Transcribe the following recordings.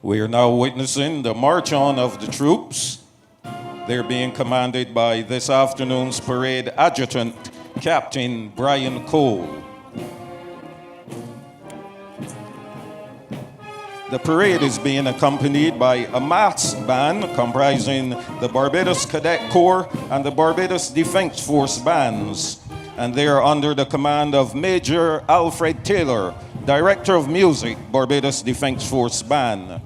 We are now witnessing the march on of the troops. They're being commanded by this afternoon's parade adjutant, Captain Brian Cole. The parade is being accompanied by a mass band comprising the Barbados Cadet Corps and the Barbados Defense Force bands. And they are under the command of Major Alfred Taylor, Director of Music, Barbados Defense Force Band.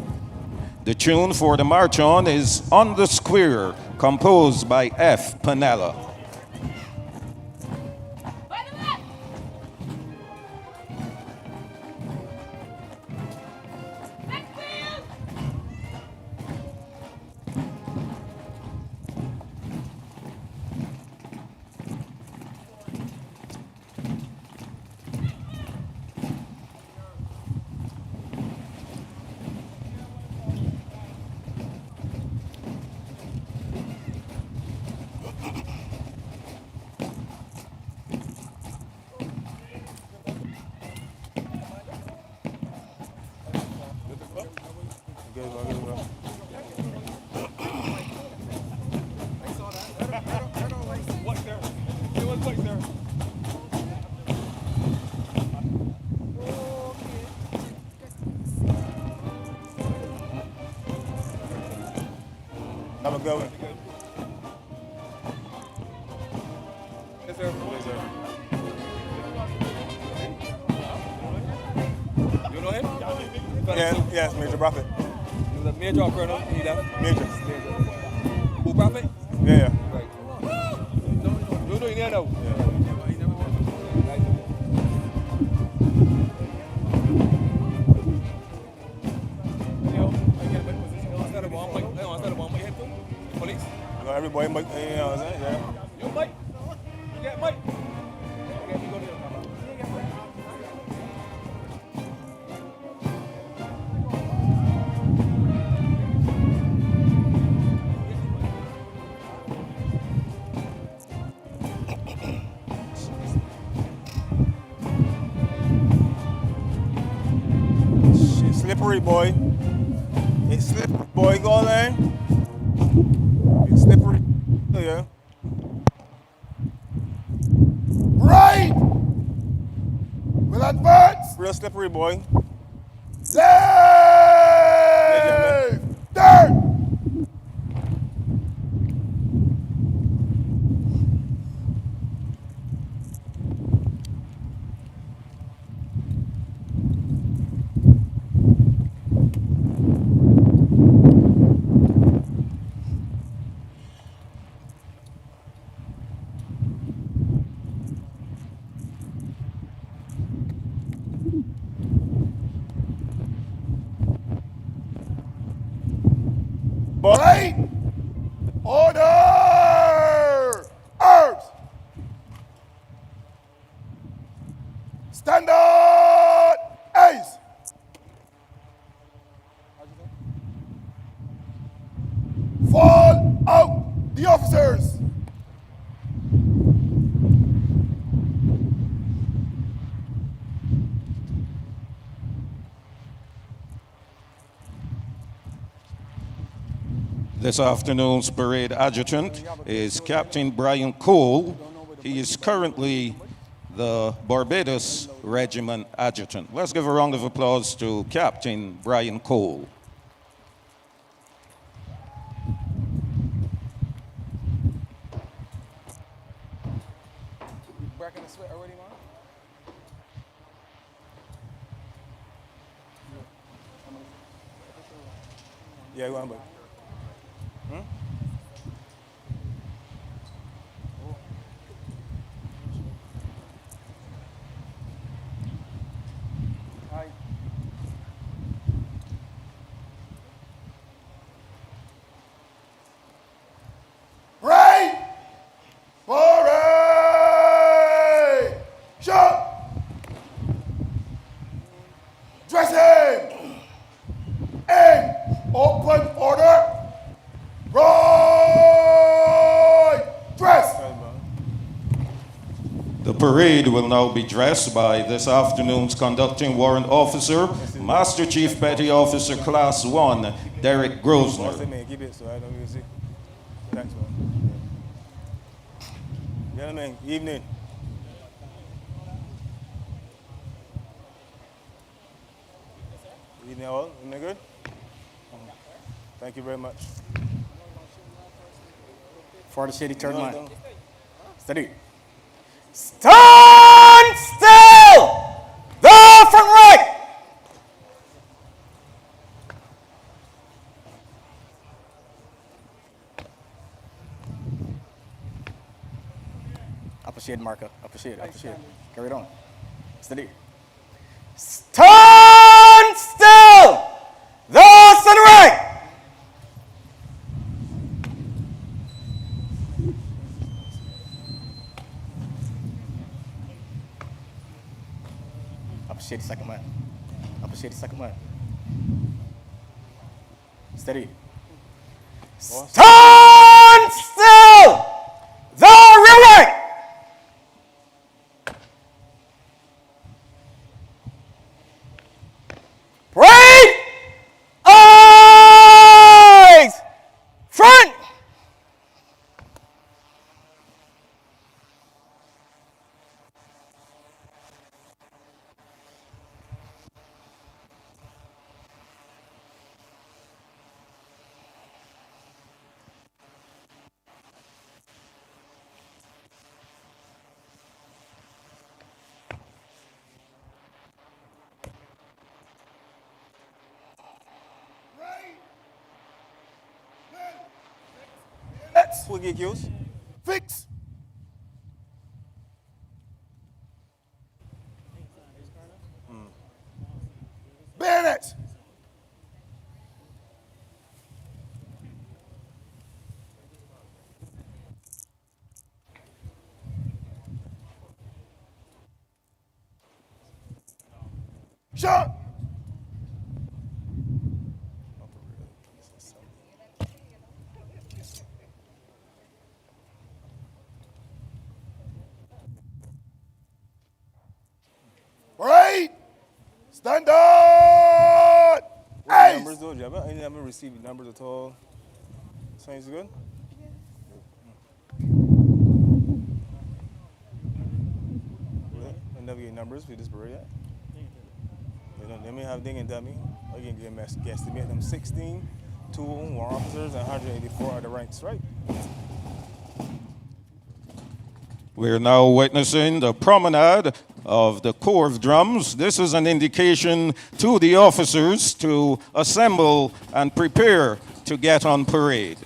The tune for the march on is On the Square, composed by F. Panella. Have a good one. Yes, sir. Yes, sir. You know him? Yes, Major Prophet. He was a major or colonel. He left. Major. Who, Prophet? Yeah. Right. You know him now? Yeah. Police? You know, everybody, you know what I'm saying? Yeah. You Mike? You get Mike? Okay, you go there. Shit, slippery, boy. It's slippery, boy. Go on there. It's slippery. Oh, yeah. Right! We'll advance! Real slippery, boy. Left! Turn! Right! Order! Arms! Standard! Ace! Fall out! The officers! This afternoon's parade adjutant is Captain Brian Cole. He is currently the Barbados Regiment Adjutant. Let's give a round of applause to Captain Brian Cole. Breaking the sweat already, man? Yeah, go on, boy. Hi. Right! Parade! Shut! Dressing! In! Open order! Roll! parade will now be dressed by this afternoon's conducting warrant officer, Master Chief Petty Officer Class 1, Derek Grosner. Man, keep it so I don't even see. Thanks, man. Gentlemen, evening. Evening all. Evening good? Thank you very much. For the shady turn line. No. Steady. Stand still! The front right! Upper shade marker. Upper shade. Carry it on. Steady. Stand still! The center right! Upper shade, second man. Upper shade, second man. Steady. Stand still! The rear right! Parade! Eyes! Front! Let's Who get accused? fix. Bayonet. Shot. Right. Stand up. Eyes. Numbers though? I never received numbers at all. Sounds good? I never get numbers for this parade yet. They may have ding and dummy. I can get a guesstimate them 16, 2 warrant officers, and 184 are the ranks, right? We're now witnessing the promenade of the Corps of Drums. This is an indication to the officers to assemble and prepare to get on parade.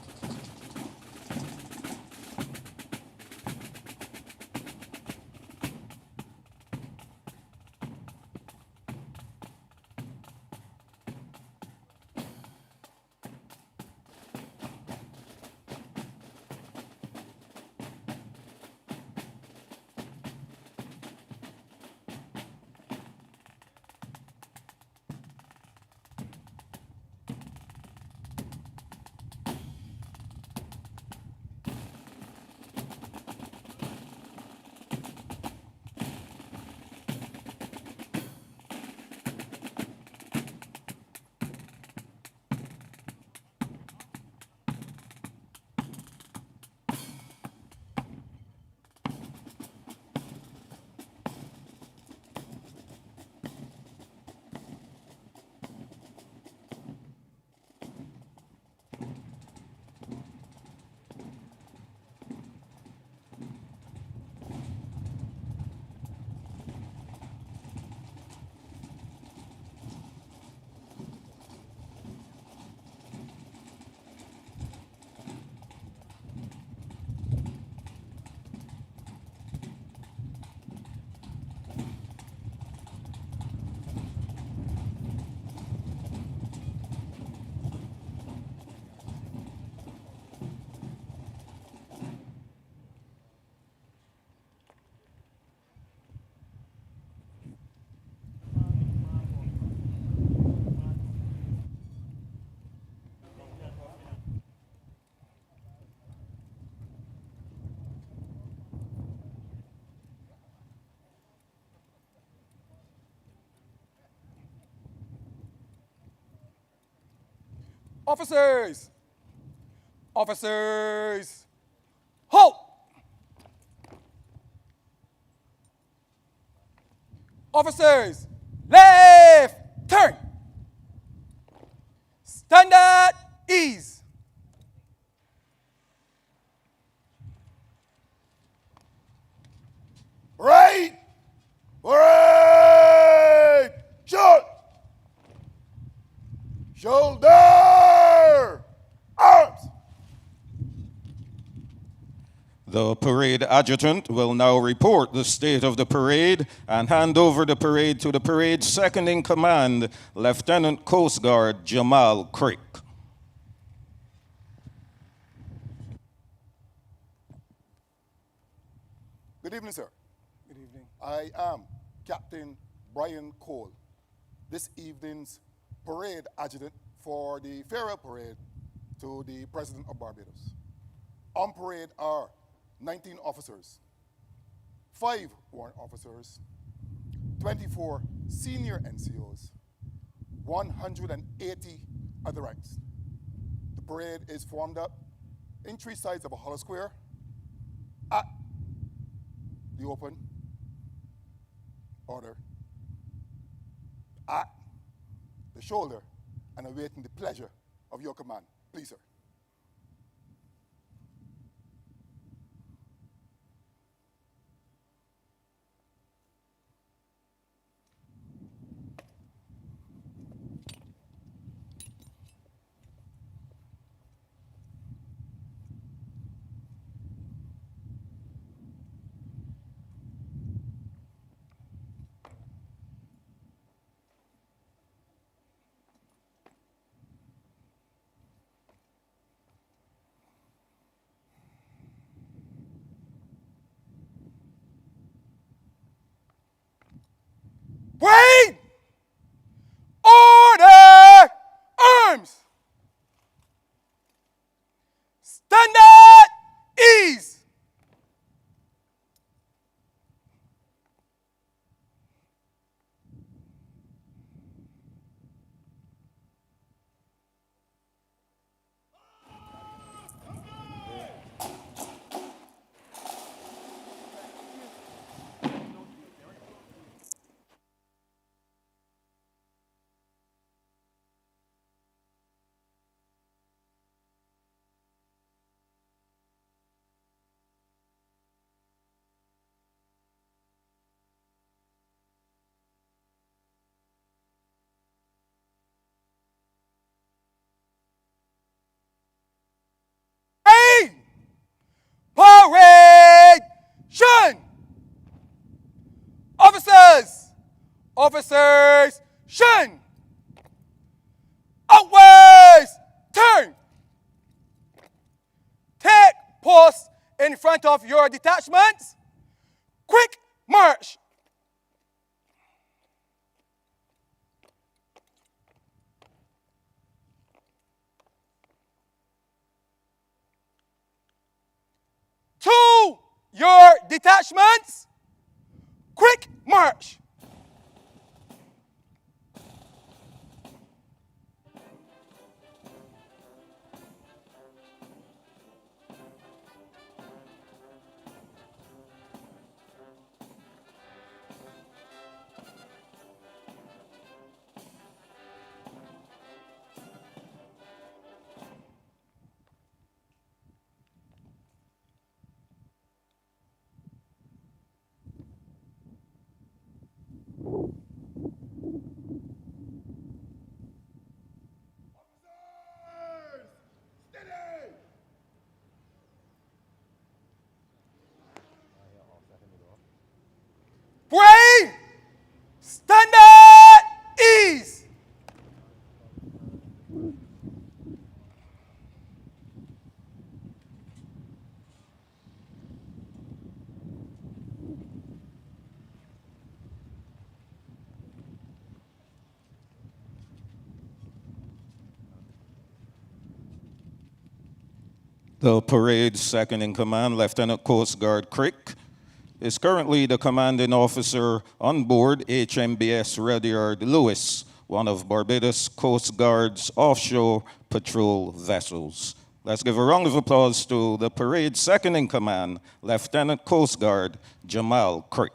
Officers! Officers! Halt! Officers! Left! Turn! Stand at ease! Right! Right! Shot! Shoulder! Arms! The parade adjutant will now report the state of the parade and hand over the parade to the parade's second in command, Lieutenant Coast Guard Jamal Crick. Good evening, sir. Good evening. I am Captain Brian Cole, this evening's parade adjutant for the farewell parade to the President of Barbados. On parade are 19 officers, 5 warrant officers, 24 senior NCOs, 180 other ranks. The parade is formed up in 3 sides of a hollow square at the open order, at the shoulder, and awaiting the pleasure of your command. Please, sir. Wait! Order! Arms! Stand at ease! Paration! Officers! Officers! Shun! Outwards! Turn! Take post in front of your detachments. Quick march! To your detachments, quick march. Brave! Stand at ease! The parade's second in command, Lieutenant Coast Guard Crick, is currently the commanding officer on board HMBS Rudyard Lewis, one of Barbados Coast Guard's offshore patrol vessels. Let's give a round of applause to the parade second in command, Lieutenant Coast Guard Jamal Crick.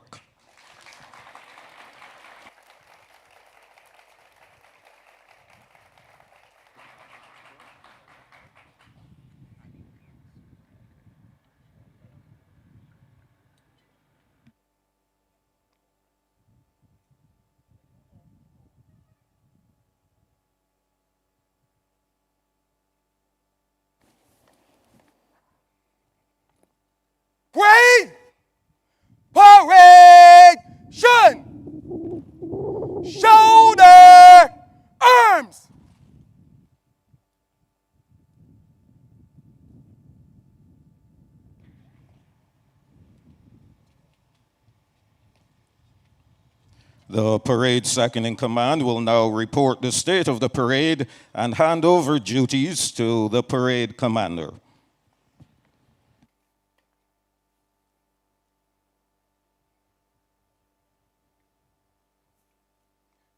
Parade! Paration! Shoulder! Arms! The parade second in command will now report the state of the parade and hand over duties to the parade commander.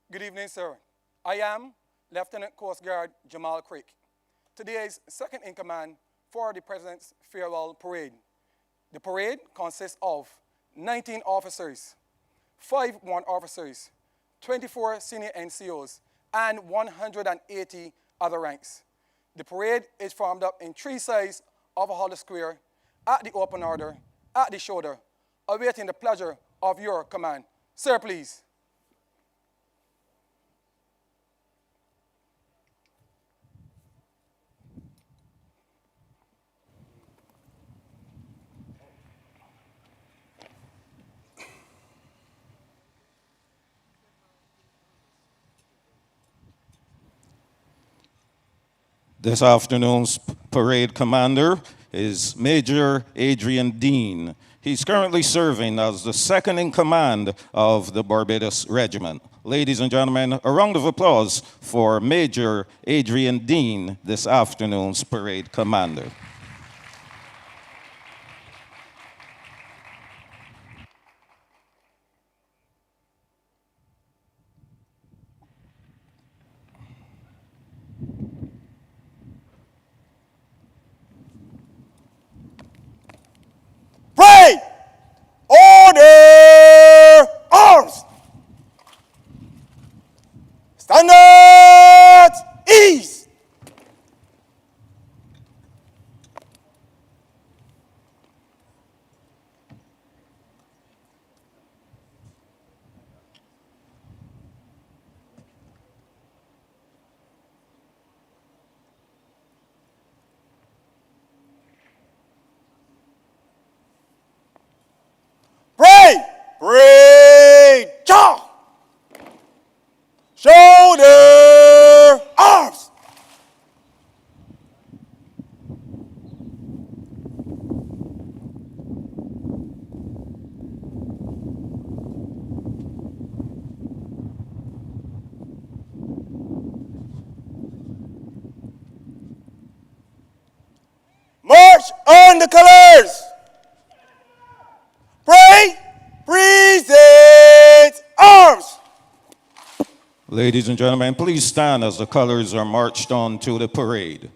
Good evening, sir. I am Lieutenant Coast Guard Jamal Crick. Today is second in command for the President's Farewell Parade. The parade consists of 19 officers, 5 warrant officers, 24 senior NCOs, and 180 other ranks. The parade is formed up in 3 sides of a hollow square, at the open order, at the shoulder, awaiting the pleasure of your command. Sir, please. This afternoon's parade commander is Major Adrian Dean. He's currently serving as the second in command of the Barbados Regiment. Ladies and gentlemen, a round of applause for Major Adrian Dean, this afternoon's parade commander. Pray! Order! Arms! Standard! Ease! Pray! Pray! Jaw! Shoulder! Arms! March on the colors! Pray! Present arms! Ladies and gentlemen, please stand as the colors are marched on to the parade.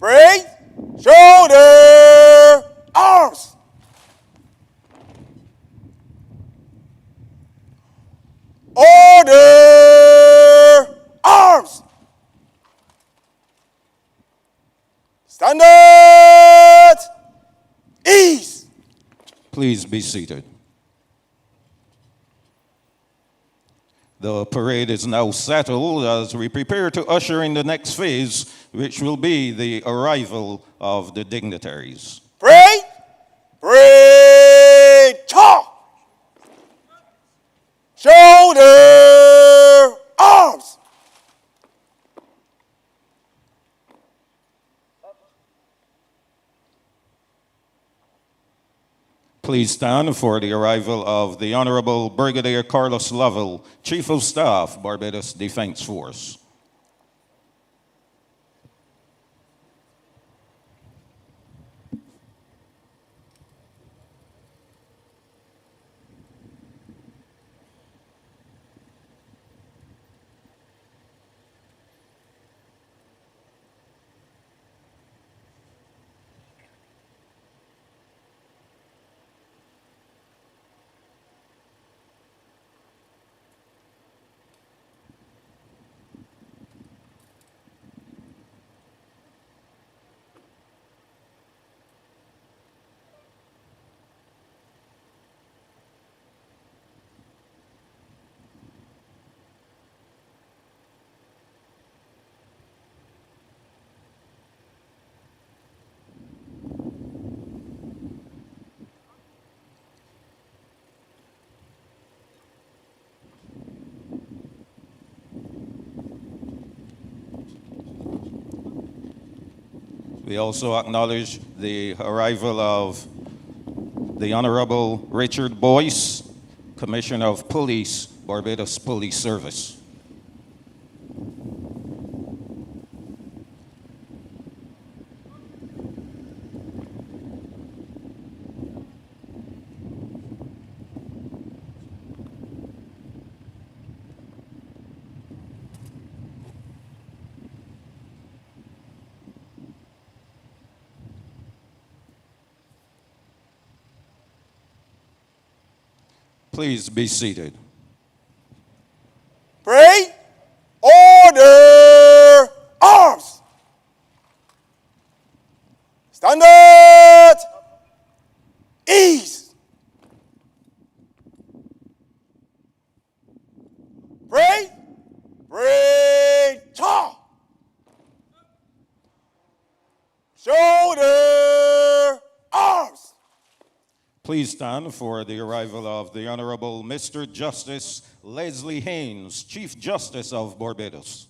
Parade. Shoulder. Arms. Order. Arms. Standard. Ease. Please be seated. The parade is now settled as we prepare to usher in the next phase, which will be the arrival of the dignitaries. Parade. Parade. Talk. Shoulder. Arms. Please stand for the arrival of the Honorable Brigadier Carlos Lovell, Chief of Staff, Barbados Defense Force. We also acknowledge the arrival of the Honorable Richard Boyce, Commissioner of Police, Barbados Police Service. Please be seated. Parade. Order. Arms. Standard. Ease. Parade. Parade. Talk. Shoulder. Arms. Please stand for the arrival of the Honorable Mr. Justice Leslie Haynes, Chief Justice of Barbados.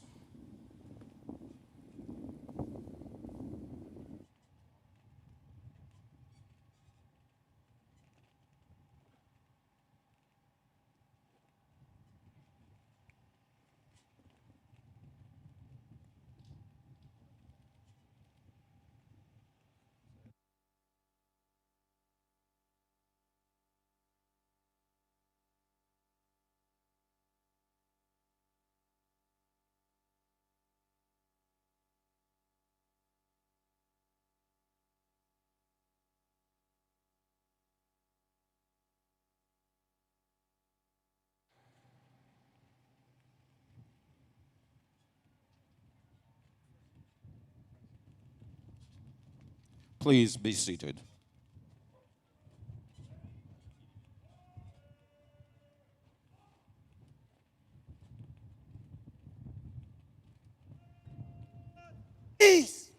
Please be seated. Ease.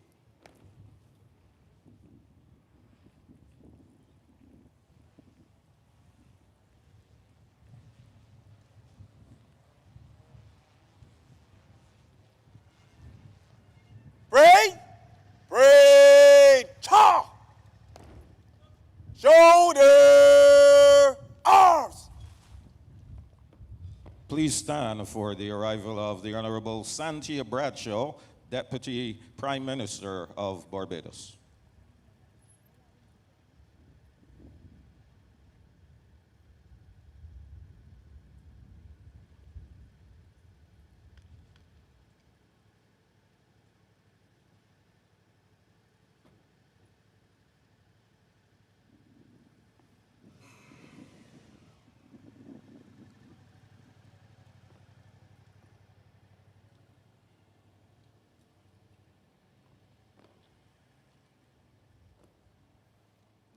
Parade. Parade. Talk. Shoulder. Arms. Please stand for the arrival of the Honorable Santia Bradshaw, Deputy Prime Minister of Barbados.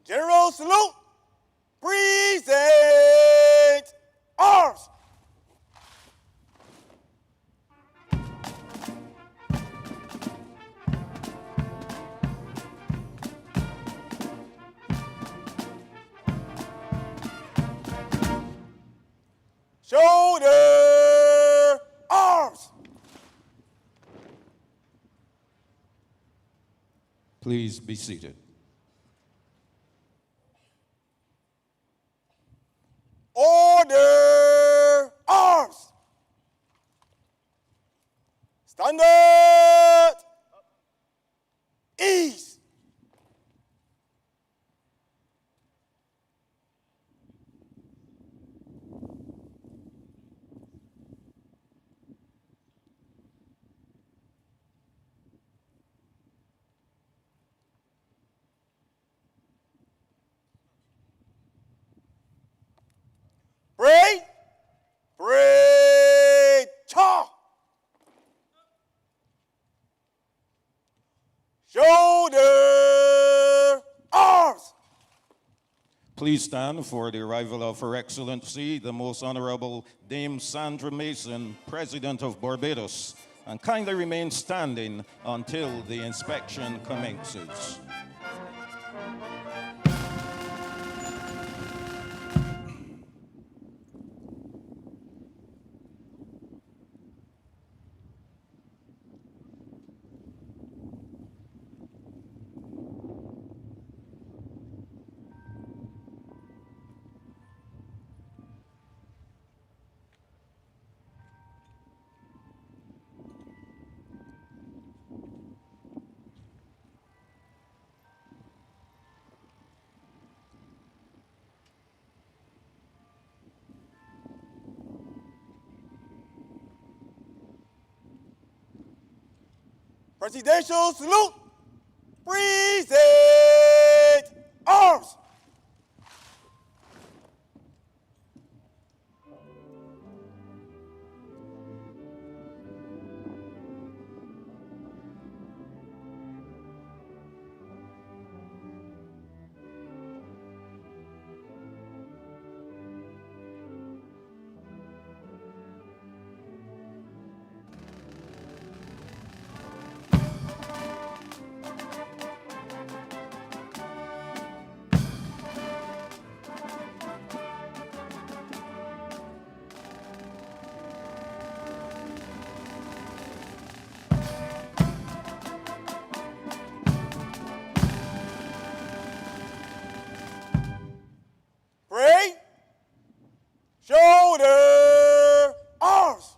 General salute. Present arms. Shoulder arms. Please be seated. Order arms. Standard. Ease. Pray. Pray. Cha. Shoulder arms. Please stand for the arrival of Her Excellency, the Most Honorable Dame Sandra Mason, President of Barbados, and kindly remain standing until the inspection commences. Presidential salute. Present arms. Pray. Shoulder arms.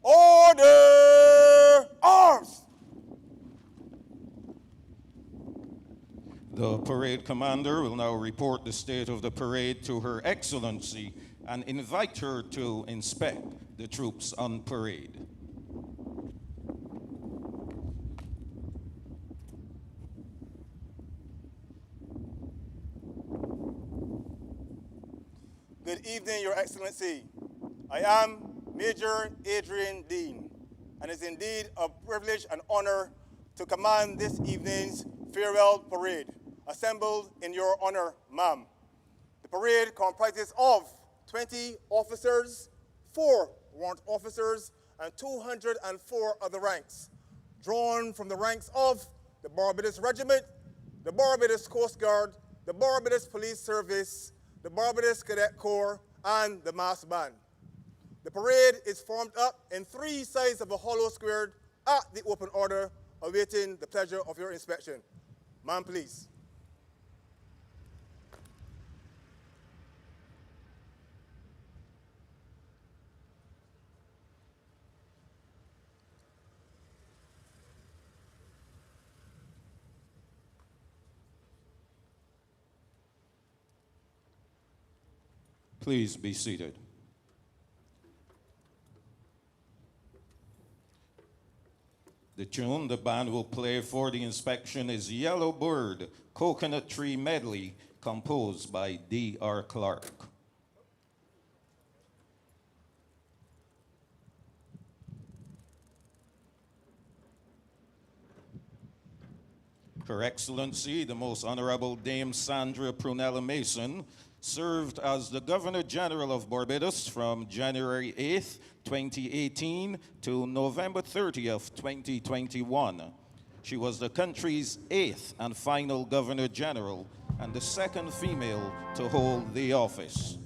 Order arms. The parade commander will now report the state of the parade to Her Excellency and invite her to inspect the troops on parade. Good evening, Your Excellency. I am Major Adrian Dean, and it's indeed a privilege and honor to command this evening's farewell parade, assembled in your honor, ma'am. The parade comprises of 20 officers, 4 warrant officers, and 204 other ranks, drawn from the ranks of the Barbados Regiment, the Barbados Coast Guard, the Barbados Police Service, the Barbados Cadet Corps, and the Mass Band. The parade is formed up in 3 sides of a hollow square at the open order, awaiting the pleasure of your inspection. Ma'am, please. Please be seated. The tune the band will play for the inspection is Yellow Bird, Coconut Tree Medley, composed by D.R. Clark. Her Excellency, the Most Honorable Dame Sandra Prunella Mason, served as the Governor General of Barbados from January 8th, 2018 to November 30th, 2021. She was the country's 8th and final Governor General and the second female to hold the office.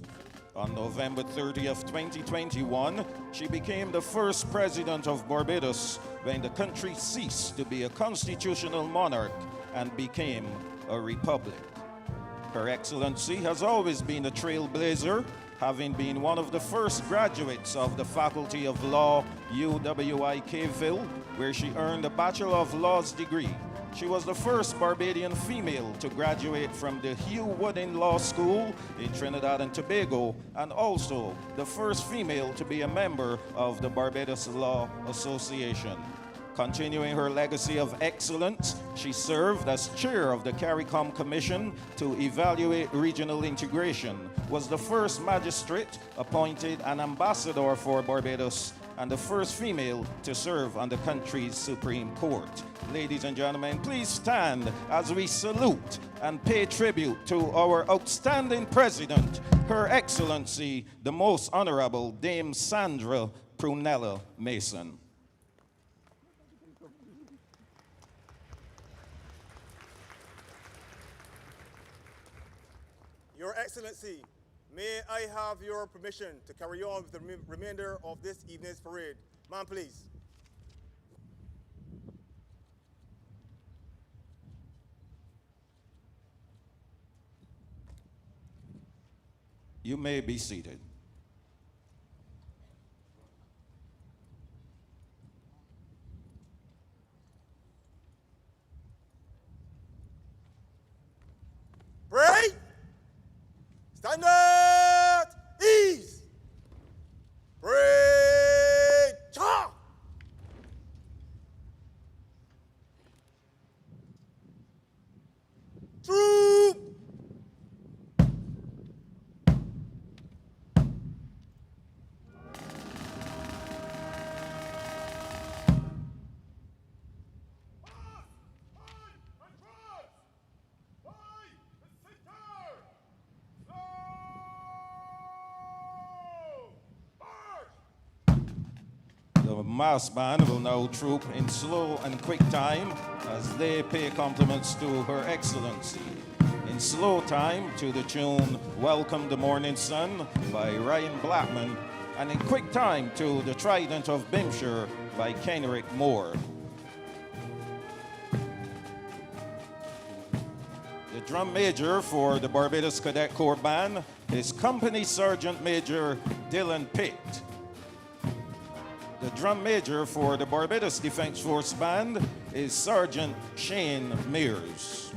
On November 30th, 2021, she became the first president of Barbados when the country ceased to be a constitutional monarch and became a republic. Her Excellency has always been a trailblazer, having been one of the first graduates of the Faculty of Law, UWI-Ville, where she earned a Bachelor of Laws degree. She was the first Barbadian female to graduate from the Hugh Woodin Law School in Trinidad and Tobago, and also the first female to be a member of the Barbados Law Association. Continuing her legacy of excellence, she served as chair of the CARICOM Commission to evaluate regional integration, was the first magistrate appointed an ambassador for Barbados, and the first female to serve on the country's Supreme Court. Ladies and gentlemen, please stand as we salute and pay tribute to our outstanding president, Her Excellency, the Most Honorable Dame Sandra Prunella Mason. Your Excellency, may I have your permission to carry on with the remainder of this evening's parade? Ma'am, please. You may be seated. Parade! Stand at ease! Parade! Cha! Troop! The mass band will now troop in slow and quick time as they pay compliments to Her Excellency. In slow time to the tune Welcome the Morning Sun by Ryan Blackman, and in quick time to the Trident of Bimshire by Kenrick Moore. The drum major for the Barbados Cadet Corps Band is Company Sergeant Major Dylan Pitt. The drum major for the Barbados Defense Force Band is Sergeant Shane Mears.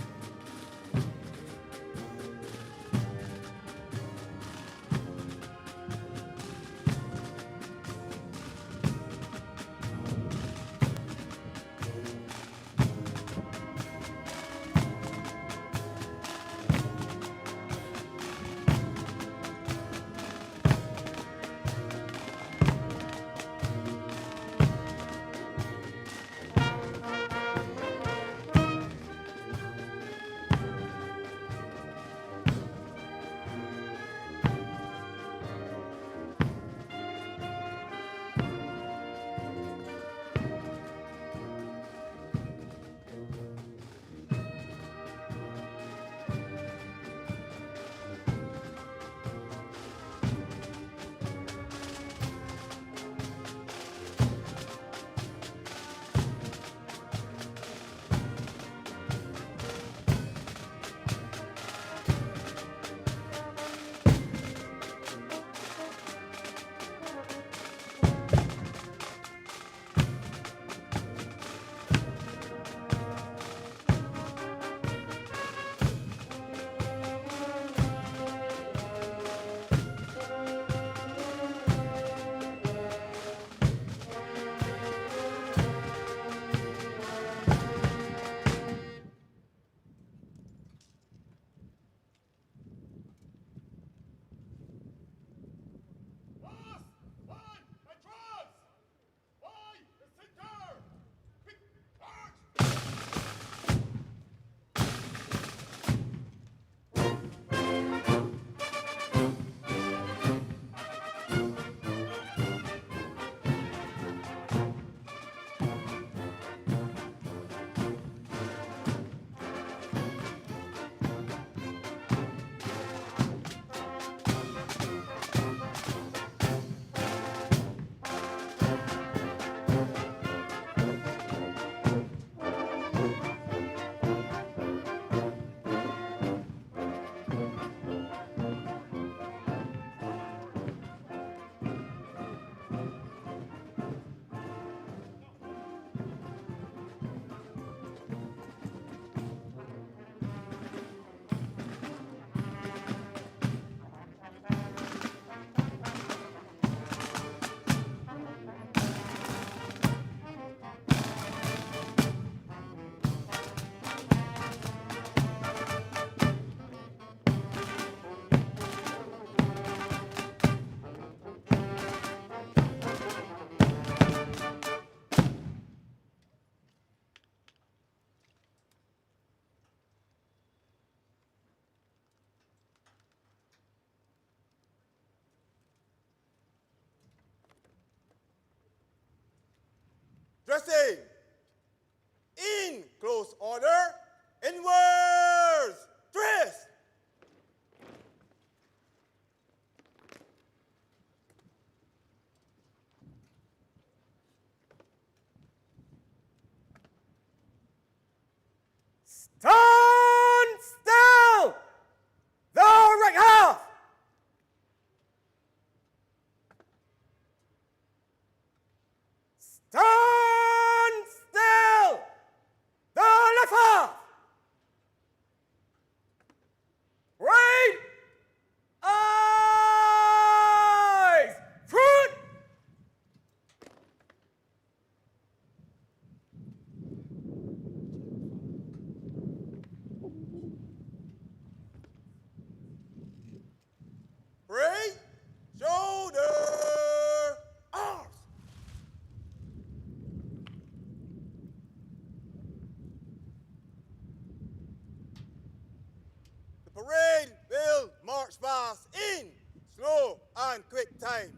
march past in slow and quick time.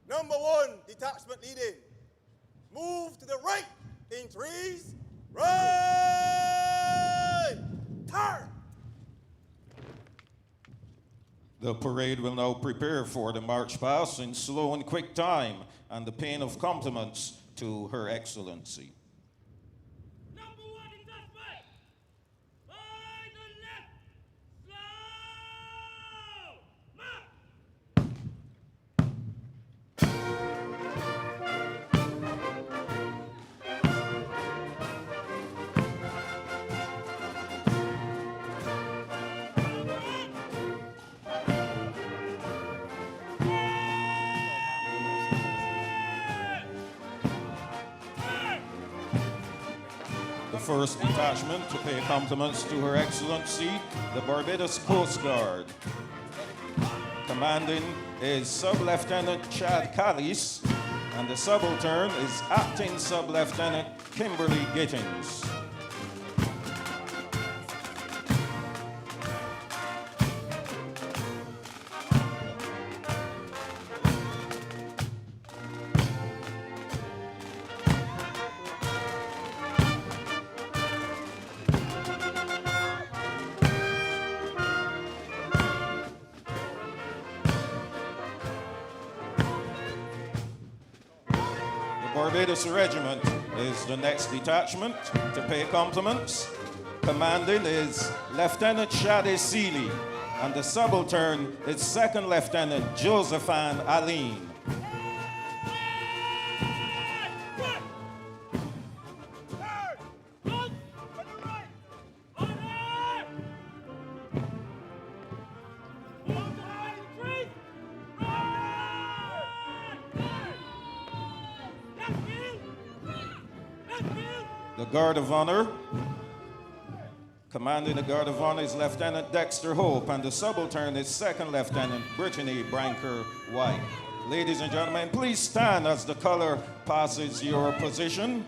Number 1, detachment leading. Move to the right in 3s. Right! Turn! The parade will now prepare for the march past in slow and quick time and the paying of compliments to Her Excellency. Number 1 in that way. By the left. Slow. March. The first detachment to pay compliments to Her Excellency, the Barbados Coast Guard. Commanding is Sub-Lieutenant Chad Callis, and the subaltern is Acting Sub-Lieutenant Kimberly Gittins. Barbados Regiment is the next detachment to pay compliments. Commanding is Lieutenant Shadi Seeley, and the subaltern is Second Lieutenant Josephine Aline. The Guard of Honor. Commanding the Guard of Honor is Lieutenant Dexter Hope, and the subaltern is Second Lieutenant Brittany Branker White. Ladies and gentlemen, please stand as the color passes your position.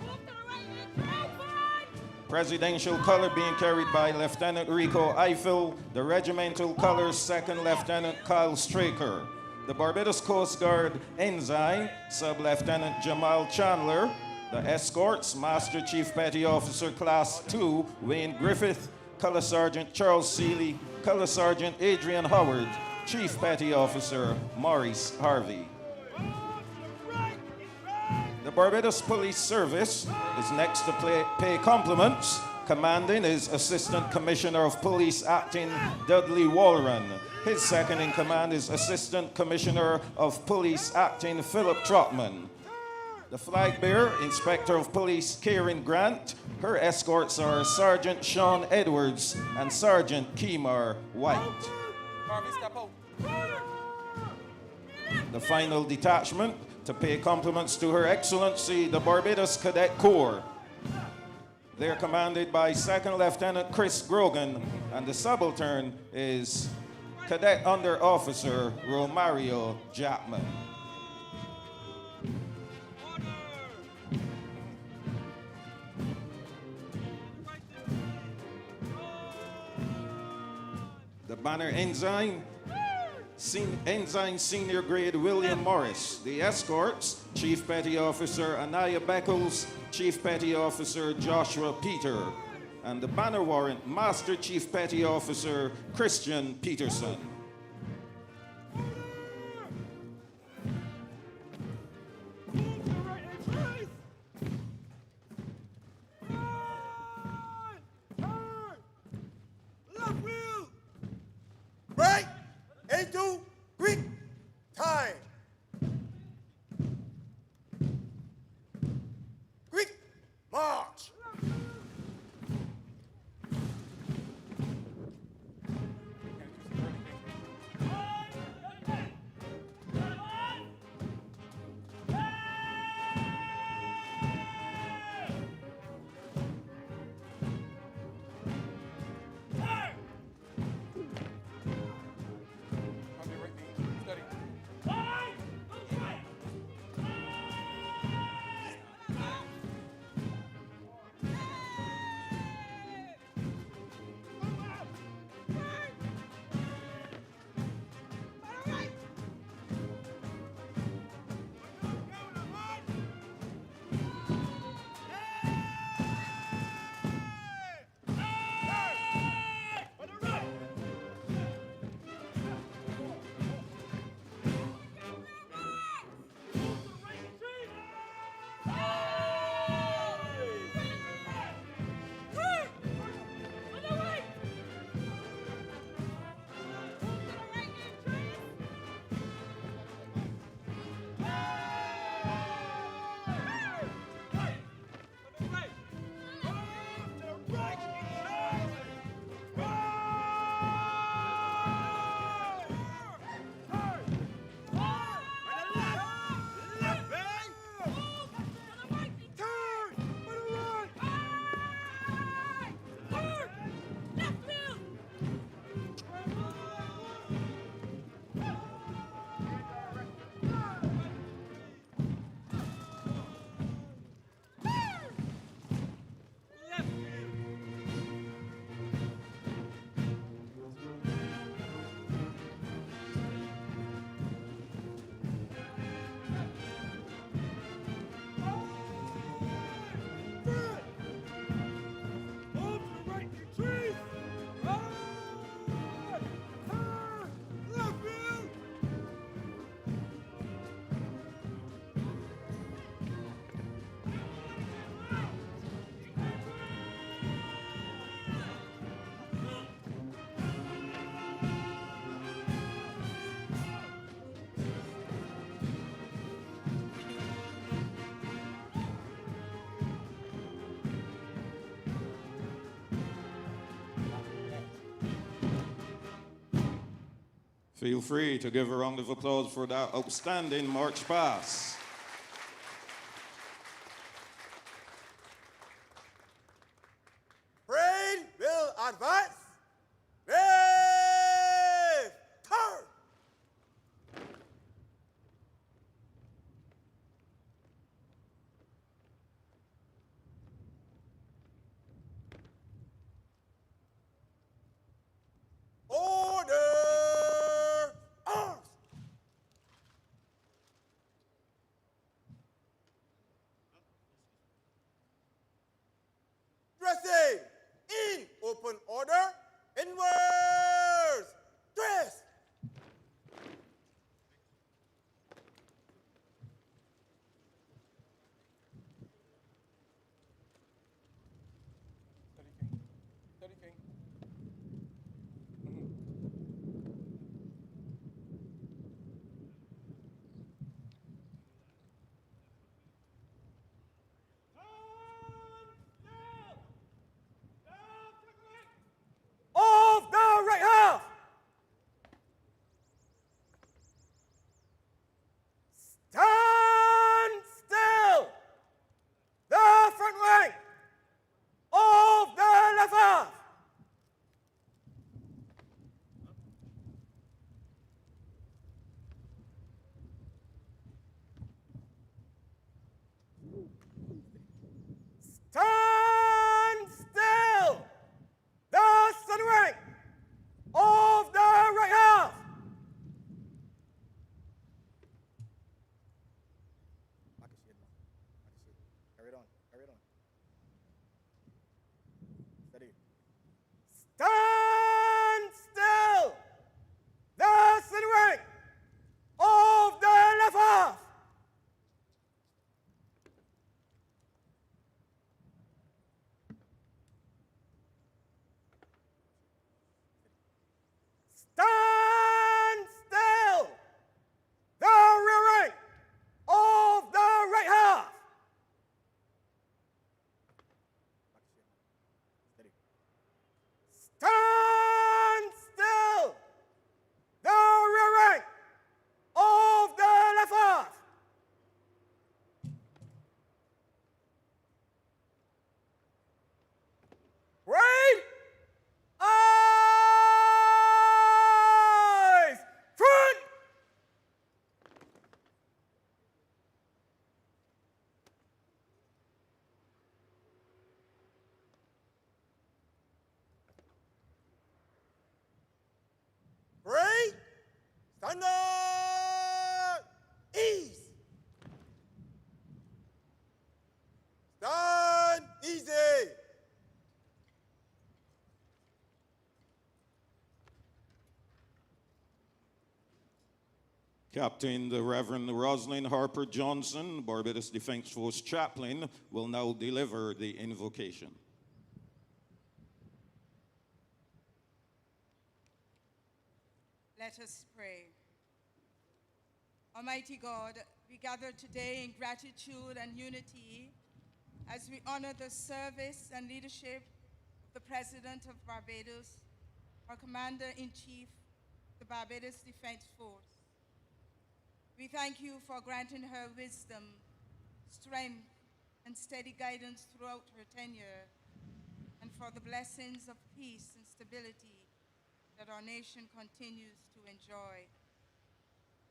Presidential color being carried by Lieutenant Rico Eiffel, the regimental colors Second Lieutenant Kyle Straker. The Barbados Coast Guard Ensign, Sub-Lieutenant Jamal Chandler. The escorts, Master Chief Petty Officer Class 2, Wayne Griffith, Color Sergeant Charles Seeley, Color Sergeant Adrian Howard, Chief Petty Officer Maurice Harvey. The Barbados Police Service is next to pay compliments. Commanding is Assistant Commissioner of Police Acting Dudley Walleran. His second in command is Assistant Commissioner of Police Acting Philip Trotman. The flag bearer, Inspector of Police Karen Grant. Her escorts are Sergeant Sean Edwards and Sergeant Keemar White. Harvey, step out. The final detachment to pay compliments to Her Excellency, the Barbados Cadet Corps. They're commanded by Second Lieutenant Chris Grogan, and the subaltern is Cadet Under Officer Romario Jackman. The banner ensign, Ensign Senior Grade William Morris. The escorts, Chief Petty Officer Anaya Beckles, Chief Petty Officer Joshua Peter. And the banner warrant, Master Chief Petty Officer Christian Peterson. Right into Greek time. Greek march. Feel free to give a round of applause for that outstanding march pass. Parade will advance. Left, turn. Order, arms. Dressing in open order, inwards, dress. Steady, King. Steady, King. Of the right half. Stand still. The front rank of the left half. Stand still. The center rank of the right half. Carry it on. Carry it on. Steady. Stand still. The center rank of the left half. Stand still. The rear rank of the right half. Steady. Stand still. The rear rank of the left half. Right. Eyes. Front. Right. Stand up. Ease. Stand easy. Captain the Reverend Rosalind Harper Johnson, Barbados Defense Force chaplain, will now deliver the invocation. Let us pray. Almighty God, we gather today in gratitude and unity as we honor the service and leadership of the President of Barbados, our Commander-in-Chief of the Barbados Defense Force. We thank you for granting her wisdom, strength, and steady guidance throughout her tenure, and for the blessings of peace and stability that our nation continues to enjoy.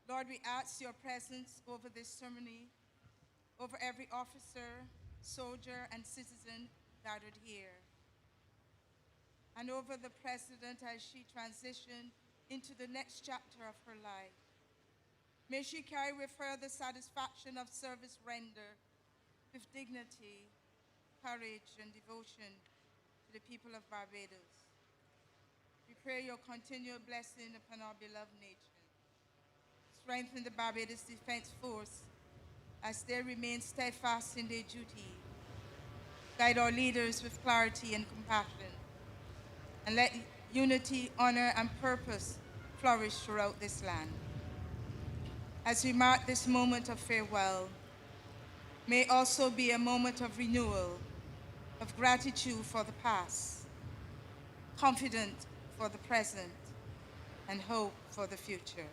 Lord, we ask your presence over this ceremony, over every officer, soldier, and citizen gathered here, and over the President as she transitioned into the next chapter of her life. May she carry with her the satisfaction of service rendered with dignity, courage, and devotion to the people of Barbados. We pray your continual blessing upon our beloved nation. Strengthen the Barbados Defense Force as they remain steadfast in their duty. Guide our leaders with clarity and compassion, and let unity, honor, and purpose flourish throughout this land. As we mark this moment of farewell, may also be a moment of renewal, of gratitude for the past, confident for the present, and hope for the future.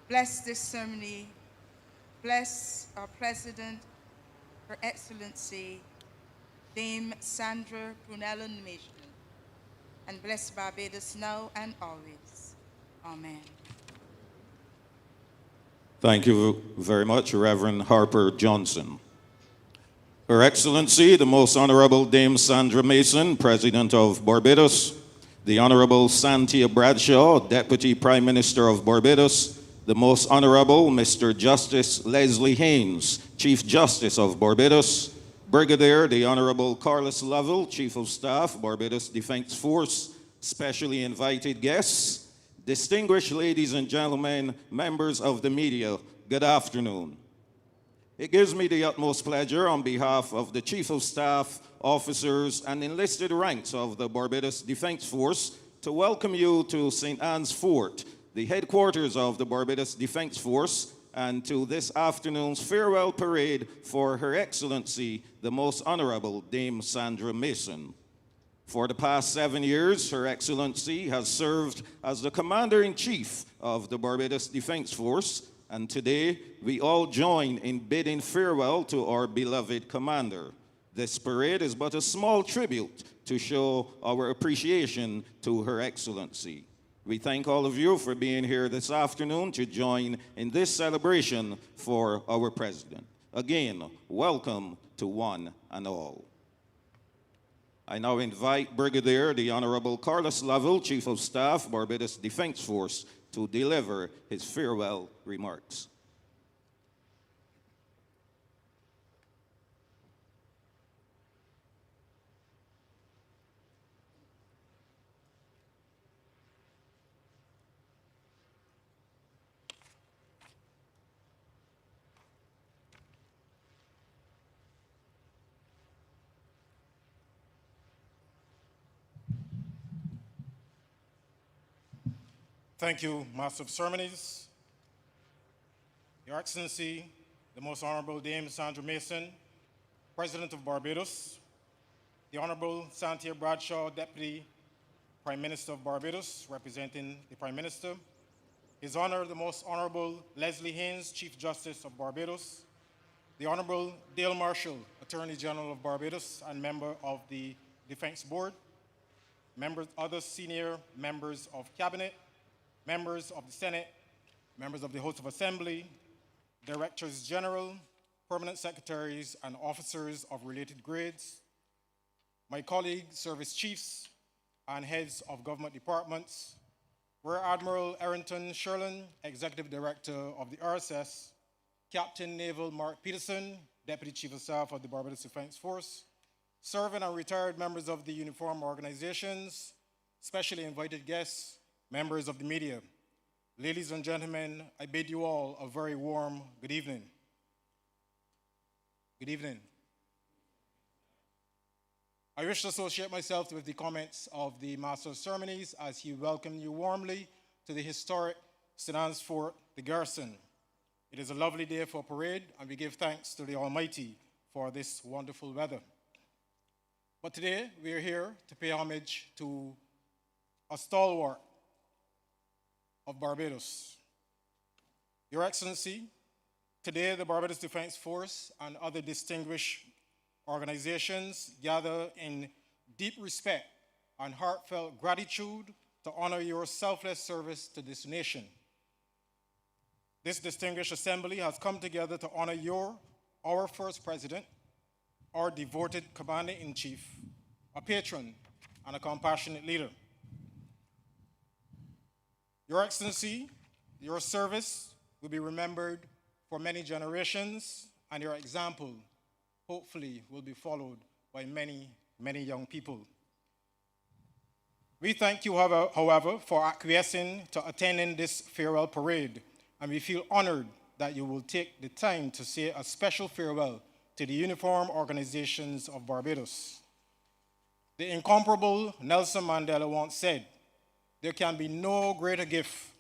Bless this ceremony. Bless our President, Her Excellency, Dame Sandra Brunello Mason, and bless Barbados now and always. Amen. Thank you very much, Reverend Harper Johnson. Her Excellency, the Most Honorable Dame Sandra Mason, President of Barbados, the Honorable Santia Bradshaw, Deputy Prime Minister of Barbados, the Most Honorable Mr. Justice Leslie Haynes, Chief Justice of Barbados, Brigadier the Honorable Carlos Lovell, Chief of Staff, Barbados Defense Force, specially invited guests, distinguished ladies and gentlemen, members of the media, good afternoon. It gives me the utmost pleasure on behalf of the Chief of Staff, officers, and enlisted ranks of the Barbados Defense Force to welcome you to St. Anne's Fort, the headquarters of the Barbados Defense Force, and to this afternoon's farewell parade for Her Excellency, the Most Honorable Dame Sandra Mason. For the past 7 years, Her Excellency has served as the Commander-in-Chief of the Barbados Defense Force, and today we all join in bidding farewell to our beloved commander. This parade is but a small tribute to show our appreciation to Her Excellency. We thank all of you for being here this afternoon to join in this celebration for our President. Again, welcome to one and all. I now invite Brigadier the Honorable Carlos Lovell, Chief of Staff, Barbados Defense Force, to deliver his farewell remarks. Thank you, Master of Ceremonies. Your Excellency, the Most Honorable Dame Sandra Mason, President of Barbados, the Honorable Santia Bradshaw, Deputy Prime Minister of Barbados, representing the Prime Minister, His Honor, the Most Honorable Leslie Haynes, Chief Justice of Barbados, the Honorable Dale Marshall, Attorney General of Barbados and member of the Defense Board, other senior members of Cabinet, members of the Senate, members of the House of Assembly, Directors General, Permanent Secretaries, and officers of related grades, my colleagues, service chiefs, and heads of government departments, Rear Admiral Errington Sherlin, Executive Director of the RSS, Captain Naval Mark Peterson, Deputy Chief of Staff of the Barbados Defense Force, serving and retired members of the uniform organizations, specially invited guests, members of the media. Ladies and gentlemen, I bid you all a very warm good evening. Good evening. I wish to associate myself with the comments of the Master of Ceremonies as he welcomed you warmly to the historic St. Anne's Fort, the Garrison. It is a lovely day for a parade, and we give thanks to the Almighty for this wonderful weather. But today, we are here to pay homage to a stalwart of Barbados. Your Excellency, today the Barbados Defense Force and other distinguished organizations gather in deep respect and heartfelt gratitude to honor your selfless service to this nation. This distinguished assembly has come together to honor our first president, our devoted commander-in-chief, a patron, and a compassionate leader. Your Excellency, your service will be remembered for many generations, and your example, hopefully, will be followed by many, many young people. We thank you, however, for acquiescing to attending this farewell parade, and we feel honored that you will take the time to say a special farewell to the uniform organizations of Barbados. The incomparable Nelson Mandela once said, "There can be no greater gift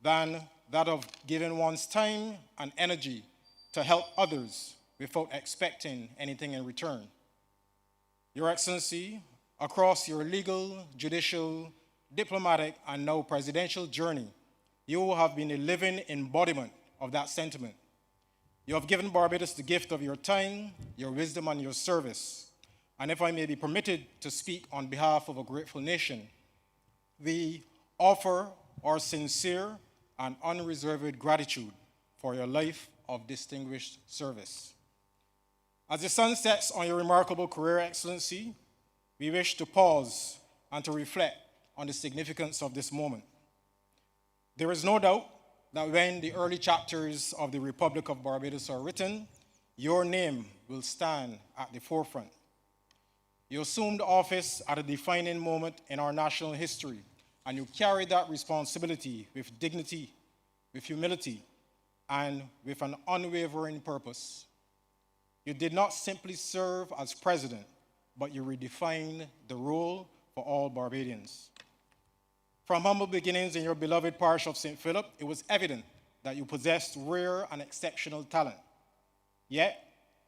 than that of giving one's time and energy to help others without expecting anything in return." Your Excellency, across your legal, judicial, diplomatic, and now presidential journey, you have been a living embodiment of that sentiment. You have given Barbados the gift of your time, your wisdom, and your service. And if I may be permitted to speak on behalf of a grateful nation, we offer our sincere and unreserved gratitude for your life of distinguished service. As the sun sets on your remarkable career, Excellency, we wish to pause and to reflect on the significance of this moment. There is no doubt that when the early chapters of the Republic of Barbados are written, your name will stand at the forefront. You assumed office at a defining moment in our national history, and you carried that responsibility with dignity, with humility, and with an unwavering purpose. You did not simply serve as president, but you redefined the role for all Barbadians. From humble beginnings in your beloved parish of St. Philip, it was evident that you possessed rare and exceptional talent. Yet,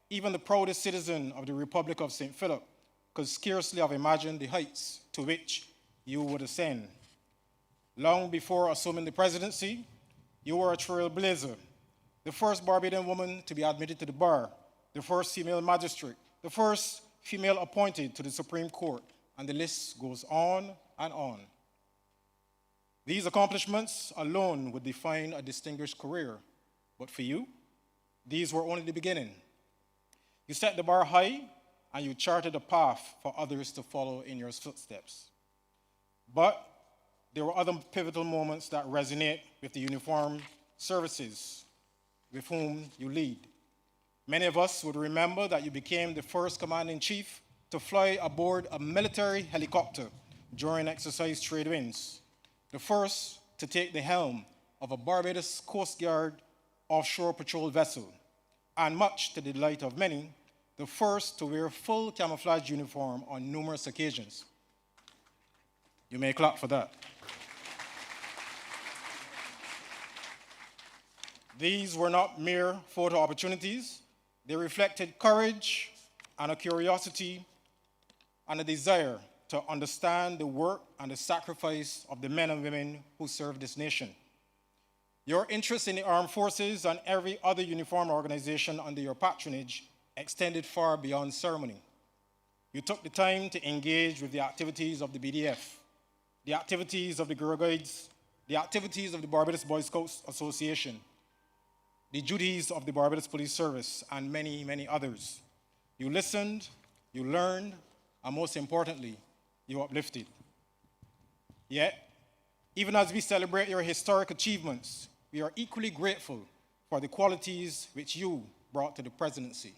even the proudest citizen of the Republic of St. Philip could scarcely have imagined the heights to which you would ascend. Long before assuming the presidency, you were a trailblazer, the first Barbadian woman to be admitted to the bar, the first female magistrate, the first female appointed to the Supreme Court, and the list goes on and on. These accomplishments alone would define a distinguished career, but for you, these were only the beginning. You set the bar high, and you charted a path for others to follow in your footsteps. But there were other pivotal moments that resonate with the uniformed services with whom you lead. Many of us would remember that you became the first commander-in-chief to fly aboard a military helicopter during exercise Trade Winds, the first to take the helm of a Barbados Coast Guard offshore patrol vessel, and much to the delight of many, the first to wear full camouflage uniform on numerous occasions. You may clap for that. These were not mere photo opportunities. They reflected courage and a curiosity and a desire to understand the work and the sacrifice of the men and women who serve this nation. Your interest in the armed forces and every other uniformed organization under your patronage extended far beyond ceremony. You took the time to engage with the activities of the BDF, the activities of the Girl Guides, the activities of the Barbados Boy Scouts Association, the duties of the Barbados Police Service, and many, many others. You listened, you learned, and most importantly, you uplifted. Yet, even as we celebrate your historic achievements, we are equally grateful for the qualities which you brought to the presidency.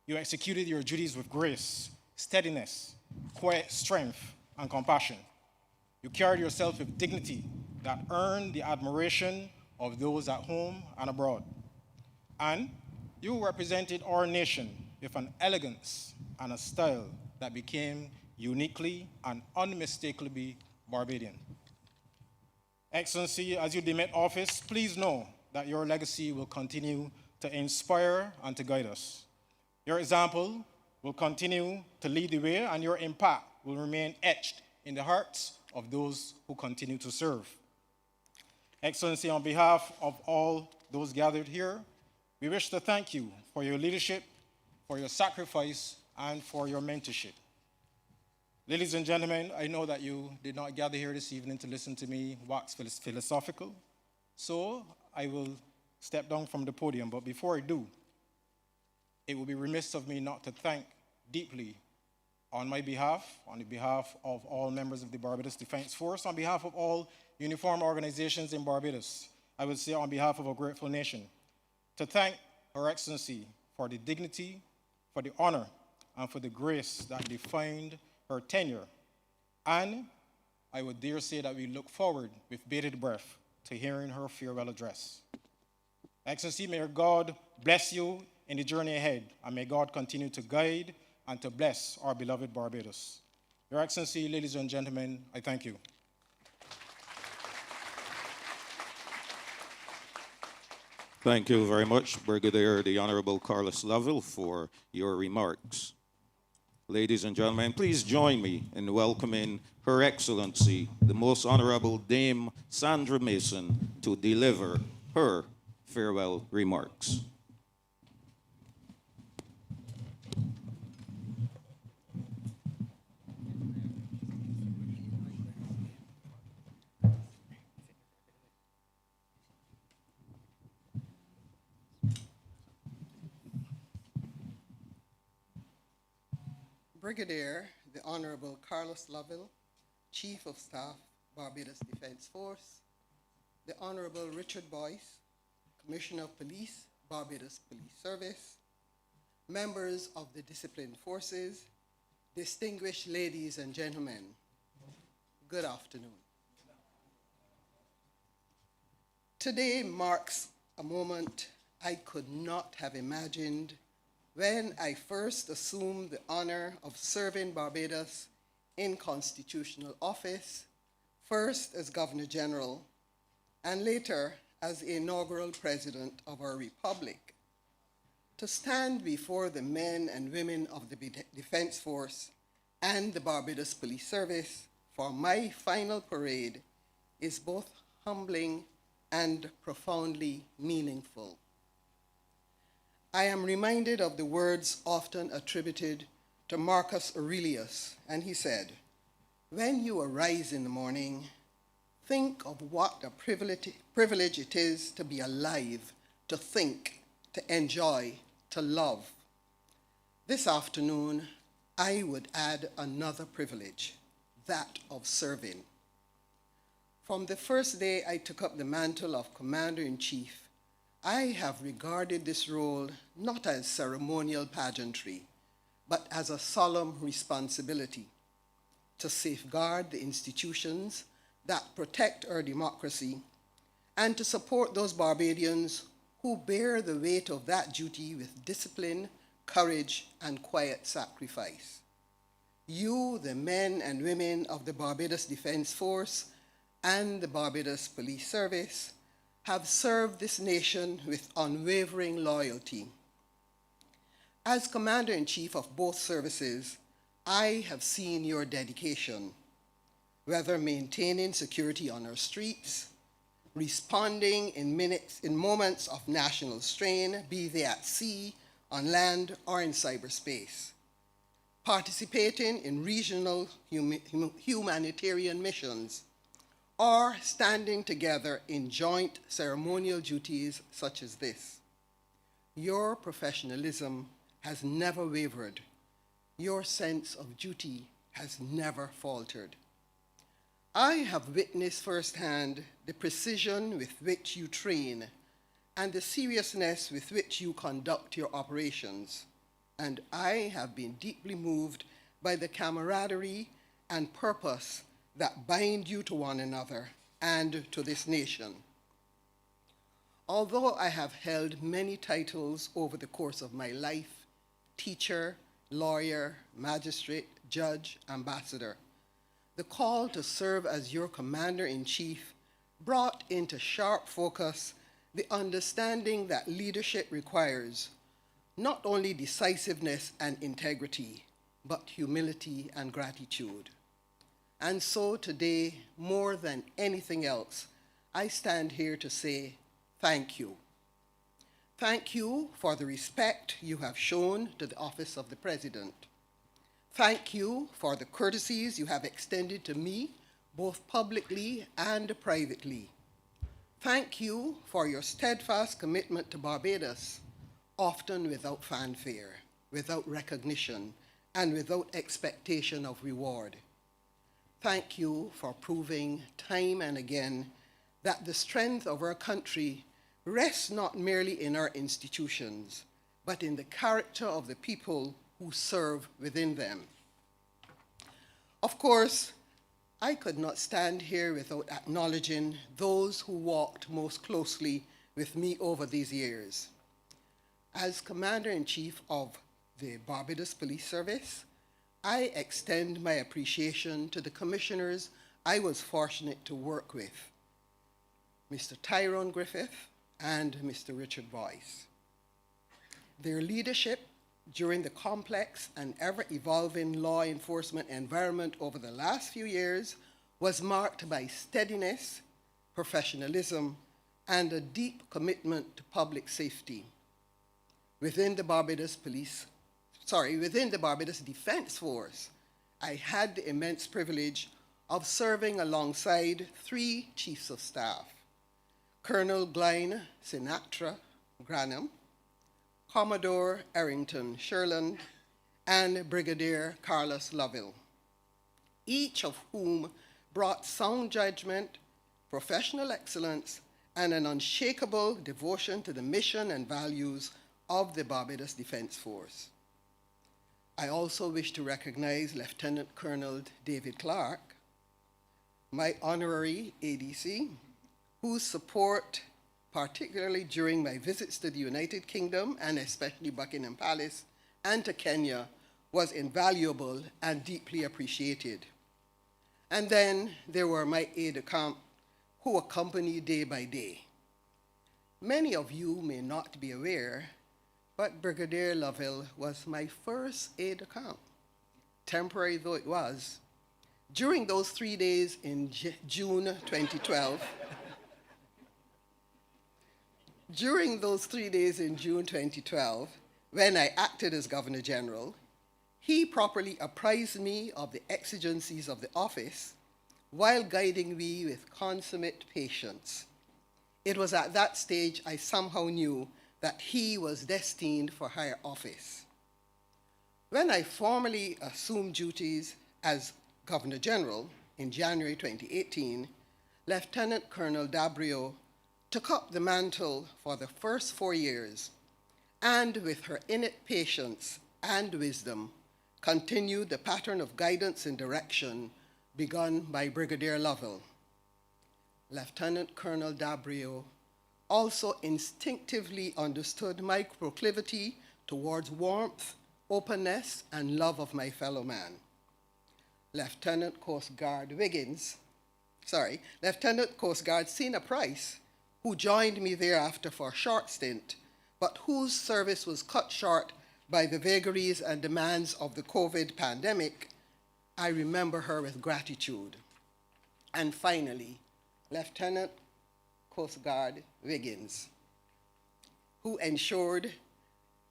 You executed your duties with grace, steadiness, quiet strength, and compassion. You carried yourself with dignity that earned the admiration of those at home and abroad. And you represented our nation with an elegance and a style that became uniquely and unmistakably Barbadian. Excellency, as you demit office, please know that your legacy will continue to inspire and to guide us. Your example will continue to lead the way, and your impact will remain etched in the hearts of those who continue to serve. Excellency, on behalf of all those gathered here, we wish to thank you for your leadership, for your sacrifice, and for your mentorship. Ladies and gentlemen, I know that you did not gather here this evening to listen to me wax philosophical, so I will step down from the podium. But before I do, it would be remiss of me not to thank deeply on my behalf, on the behalf of all members of the Barbados Defense Force, on behalf of all uniformed organizations in Barbados, I would say on behalf of a grateful nation, to thank Her Excellency for the dignity, for the honor, and for the grace that defined her tenure. And I would dare say that we look forward with bated breath to hearing her farewell address. Excellency, may God bless you in the journey ahead, and may God continue to guide and to bless our beloved Barbados. Your Excellency, ladies and gentlemen, I thank you. Thank you very much, Brigadier the Honorable Carlos Lovell, for your remarks. Ladies and gentlemen, please join me in welcoming Her Excellency, the Most Honorable Dame Sandra Mason, to deliver her farewell remarks. Brigadier, the Honorable Carlos Lovell, Chief of Staff, Barbados Defense Force, the Honorable Richard Boyce, Commissioner of Police, Barbados Police Service, members of the disciplined forces, distinguished ladies and gentlemen, good afternoon. Today marks a moment I could not have imagined when I first assumed the honor of serving Barbados in constitutional office, first as Governor General, and later as the inaugural President of our Republic, to stand before the men and women of the Defense Force and the Barbados Police Service for my final parade is both humbling and profoundly meaningful. I am reminded of the words often attributed to Marcus Aurelius, and he said, "When you arise in the morning, think of what a privilege it is to be alive, to think, to enjoy, to love." This afternoon, I would add another privilege, that of serving. From the first day I took up the mantle of Commander-in-Chief, I have regarded this role not as ceremonial pageantry, but as a solemn responsibility to safeguard the institutions that protect our democracy and to support those Barbadians who bear the weight of that duty with discipline, courage, and quiet sacrifice. You, the men and women of the Barbados Defense Force and the Barbados Police Service, have served this nation with unwavering loyalty. As Commander-in-Chief of both services, I have seen your dedication, whether maintaining security on our streets, responding in moments of national strain, be they at sea, on land, or in cyberspace, participating in regional humanitarian missions, or standing together in joint ceremonial duties such as this. Your professionalism has never wavered. Your sense of duty has never faltered. I have witnessed firsthand the precision with which you train and the seriousness with which you conduct your operations, and I have been deeply moved by the camaraderie and purpose that bind you to one another and to this nation. Although I have held many titles over the course of my life, teacher, lawyer, magistrate, judge, ambassador, the call to serve as your Commander-in-Chief brought into sharp focus the understanding that leadership requires not only decisiveness and integrity, but humility and gratitude. And so today, more than anything else, I stand here to say thank you. Thank you for the respect you have shown to the office of the President. Thank you for the courtesies you have extended to me, both publicly and privately. Thank you for your steadfast commitment to Barbados, often without fanfare, without recognition, and without expectation of reward. Thank you for proving time and again that the strength of our country rests not merely in our institutions, but in the character of the people who serve within them. Of course, I could not stand here without acknowledging those who walked most closely with me over these years. As Commander-in-Chief of the Barbados Police Service, I extend my appreciation to the commissioners I was fortunate to work with, Mr. Tyrone Griffith and Mr. Richard Boyce. Their leadership, during the complex and ever-evolving law enforcement environment over the last few years was marked by steadiness, professionalism, and a deep commitment to public safety. Within the Barbados Defense Force, I had the immense privilege of serving alongside 3 chiefs of staff: Colonel Glyne Sinatra Granham, Commodore Errington Sherland, and Brigadier Carlos Lovell, each of whom brought sound judgment, professional excellence, and an unshakable devotion to the mission and values of the Barbados Defense Force. I also wish to recognize Lieutenant Colonel David Clark, my honorary ADC, whose support, particularly during my visits to the United Kingdom and especially Buckingham Palace and to Kenya, was invaluable and deeply appreciated. And then there were my aides-de-camp who accompanied day by day. Many of you may not be aware, but Brigadier Lovell was my first aide-de-camp, temporary though it was. During those 3 days in June 2012, when I acted as Governor General, he properly apprised me of the exigencies of the office while guiding me with consummate patience. It was at that stage I somehow knew that he was destined for higher office. When I formally assumed duties as Governor General in January 2018, Lieutenant Colonel Dabrio took up the mantle for the first 4 years, and with her innate patience and wisdom, continued the pattern of guidance and direction begun by Brigadier Lovell. Lieutenant Colonel Dabrio also instinctively understood my proclivity towards warmth, openness, and love of my fellow man. Lieutenant Coast Guard Sina Price, who joined me thereafter for a short stint, but whose service was cut short by the vagaries and demands of the COVID pandemic, I remember her with gratitude. And finally, Lieutenant Coast Guard Wiggins, who ensured,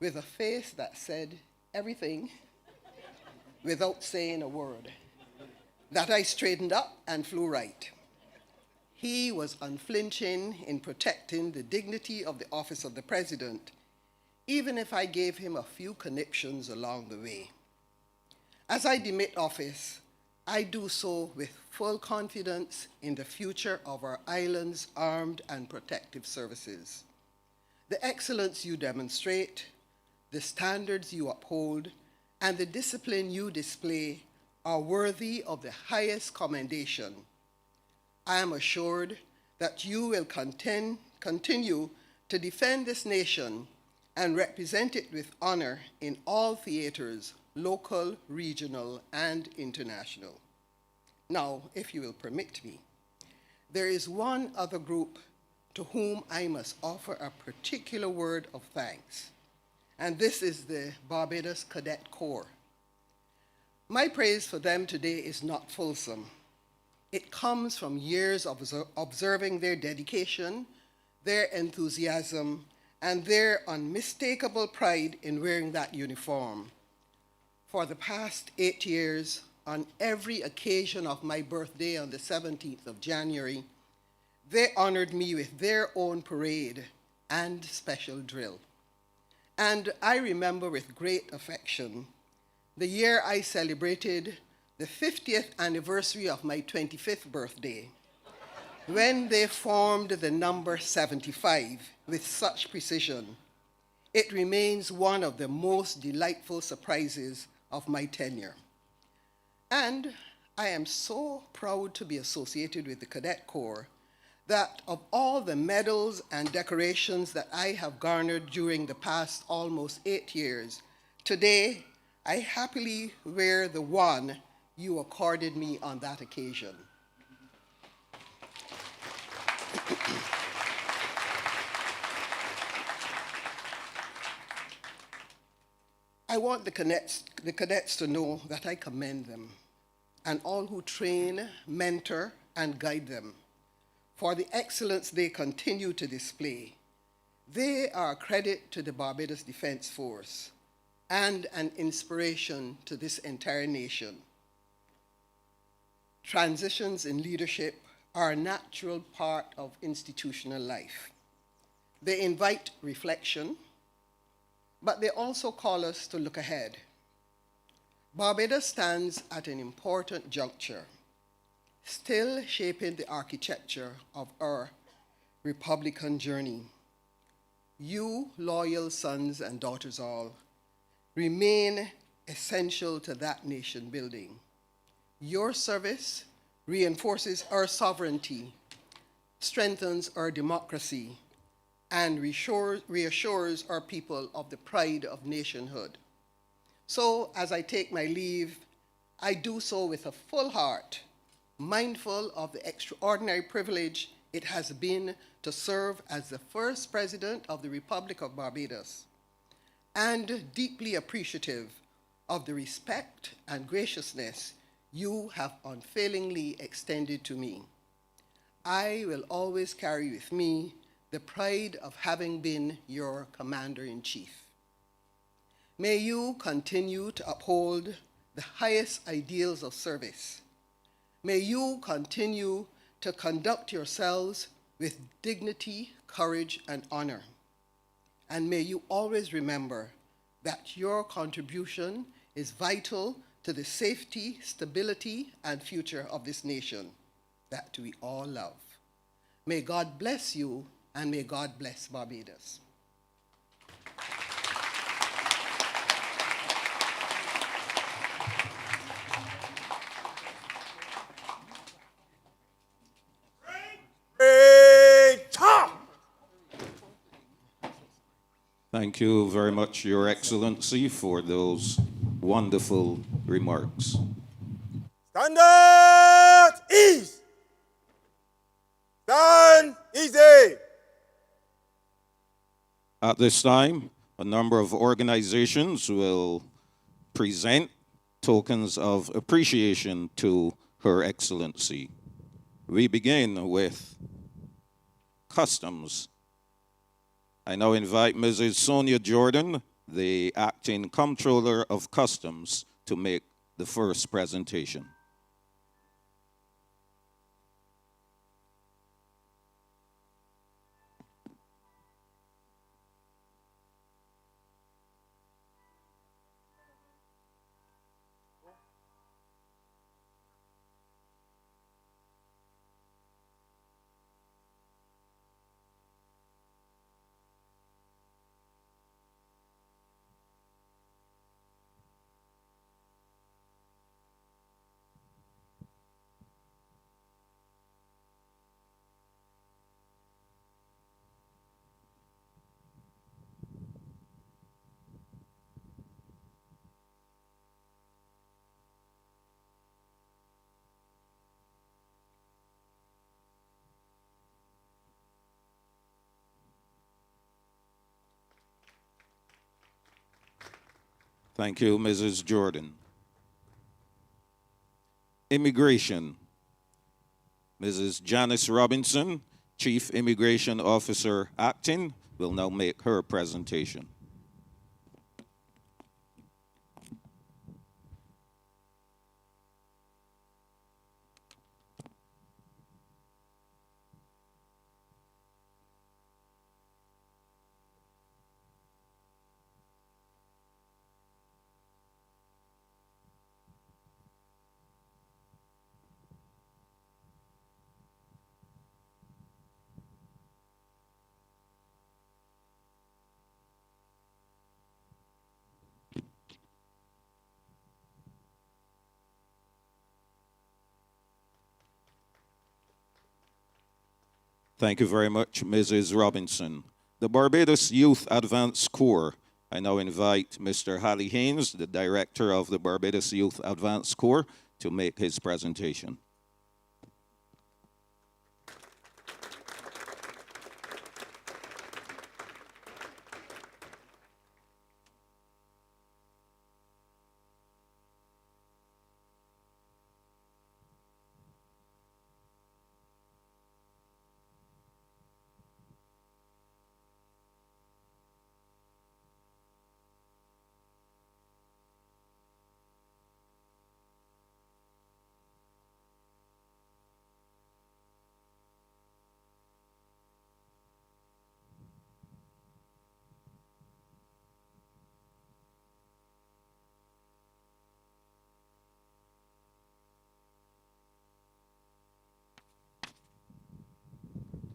with a face that said everything without saying a word, that I straightened up and flew right. He was unflinching in protecting the dignity of the office of the President, even if I gave him a few conniptions along the way. As I demit office, I do so with full confidence in the future of our island's armed and protective services. The excellence you demonstrate, the standards you uphold, and the discipline you display are worthy of the highest commendation. I am assured that you will continue to defend this nation and represent it with honor in all theaters, local, regional, and international. Now, if you will permit me, there is one other group to whom I must offer a particular word of thanks, and this is the Barbados Cadet Corps. My praise for them today is not fulsome. It comes from years of observing their dedication, their enthusiasm, and their unmistakable pride in wearing that uniform. For the past 8 years, on every occasion of my birthday on the 17th of January, they honored me with their own parade and special drill. And I remember with great affection the year I celebrated the 50th anniversary of my 25th birthday, when they formed the number 75 with such precision. It remains one of the most delightful surprises of my tenure. And I am so proud to be associated with the Cadet Corps that of all the medals and decorations that I have garnered during the past almost 8 years, today I happily wear the one you accorded me on that occasion. I want the cadets to know that I commend them and all who train, mentor, and guide them for the excellence they continue to display. They are a credit to the Barbados Defense Force and an inspiration to this entire nation. Transitions in leadership are a natural part of institutional life. They invite reflection, but they also call us to look ahead. Barbados stands at an important juncture, still shaping the architecture of our Republican journey. You, loyal sons and daughters all, remain essential to that nation building. Your service reinforces our sovereignty, strengthens our democracy, and reassures our people of the pride of nationhood. So, as I take my leave, I do so with a full heart, mindful of the extraordinary privilege it has been to serve as the first President of the Republic of Barbados, and deeply appreciative of the respect and graciousness you have unfailingly extended to me. I will always carry with me the pride of having been your Commander-in-Chief. May you continue to uphold the highest ideals of service. May you continue to conduct yourselves with dignity, courage, and honor. And may you always remember that your contribution is vital to the safety, stability, and future of this nation that we all love. May God bless you, and may God bless Barbados. Thank you very much, Your Excellency, for those wonderful remarks. Standard ease. Stand easy. At this time, a number of organizations will present tokens of appreciation to Her Excellency. We begin with Customs. I now invite Mrs. Sonia Jordan, the Acting Comptroller of Customs, to make the first presentation. Thank you, Mrs. Jordan. Immigration. Mrs. Janice Robinson, Chief Immigration Officer Acting, will now make her presentation. Thank you very much, Mrs. Robinson. The Barbados Youth Advance Corps. I now invite Mr. Halley Haynes, the Director of the Barbados Youth Advance Corps, to make his presentation.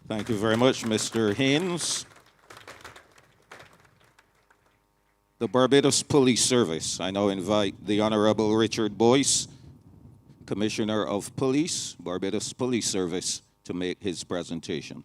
Thank you very much, Mr. Haynes. The Barbados Police Service. I now invite the Honorable Richard Boyce, Commissioner of Police, Barbados Police Service, to make his presentation.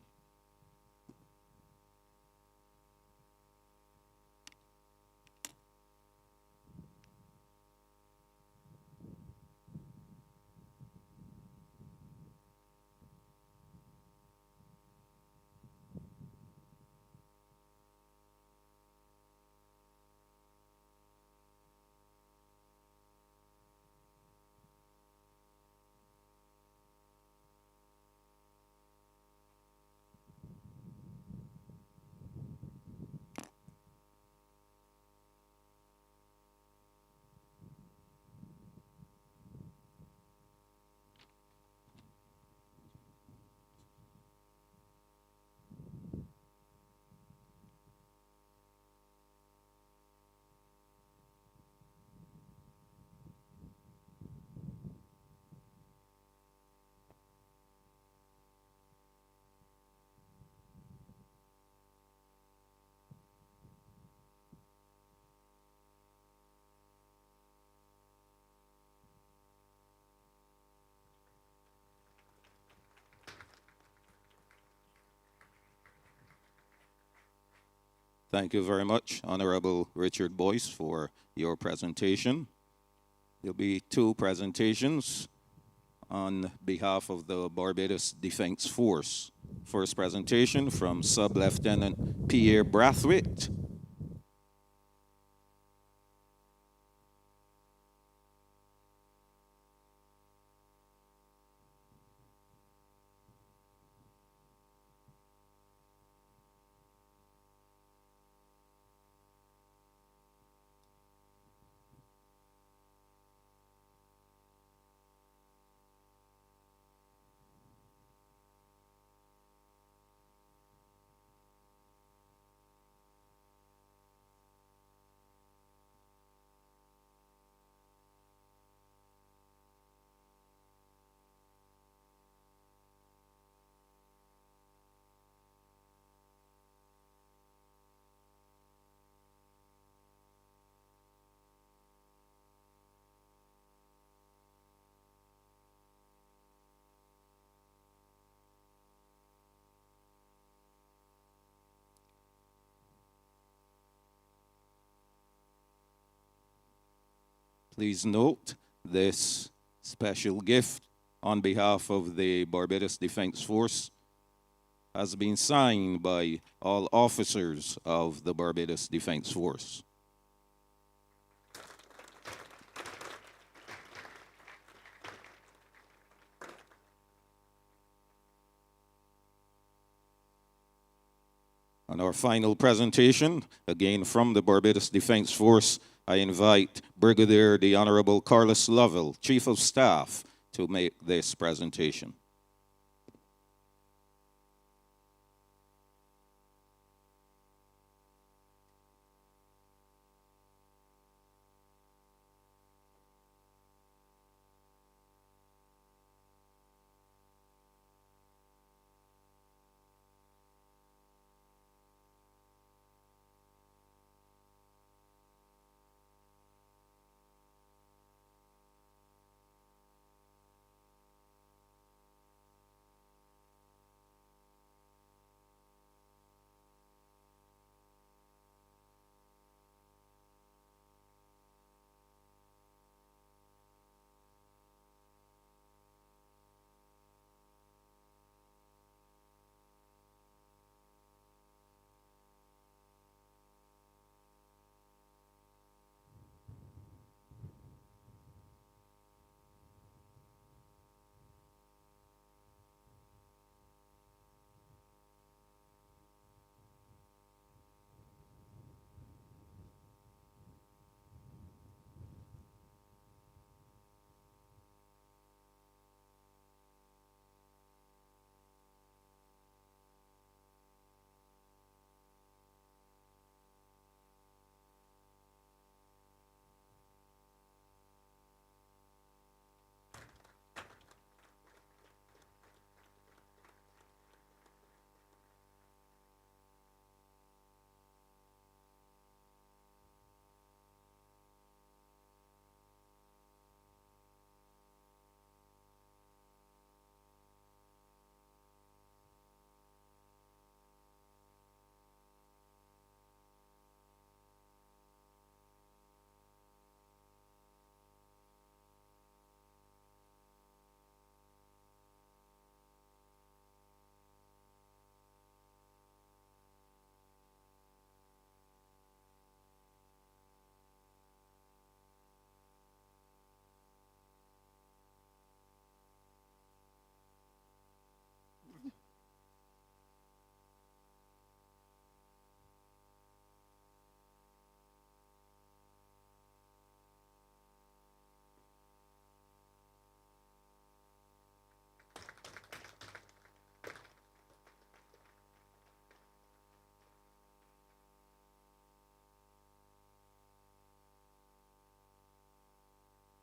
Thank you very much, Honorable Richard Boyce, for your presentation. There'll be two presentations on behalf of the Barbados Defense Force. First presentation from Sub-Lieutenant Pierre Brathwaite. Please note this special gift on behalf of the Barbados Defense Force has been signed by all officers of the Barbados Defense Force. On our final presentation, again from the Barbados Defense Force, I invite Brigadier the Honorable Carlos Lovell, Chief of Staff, to make this presentation.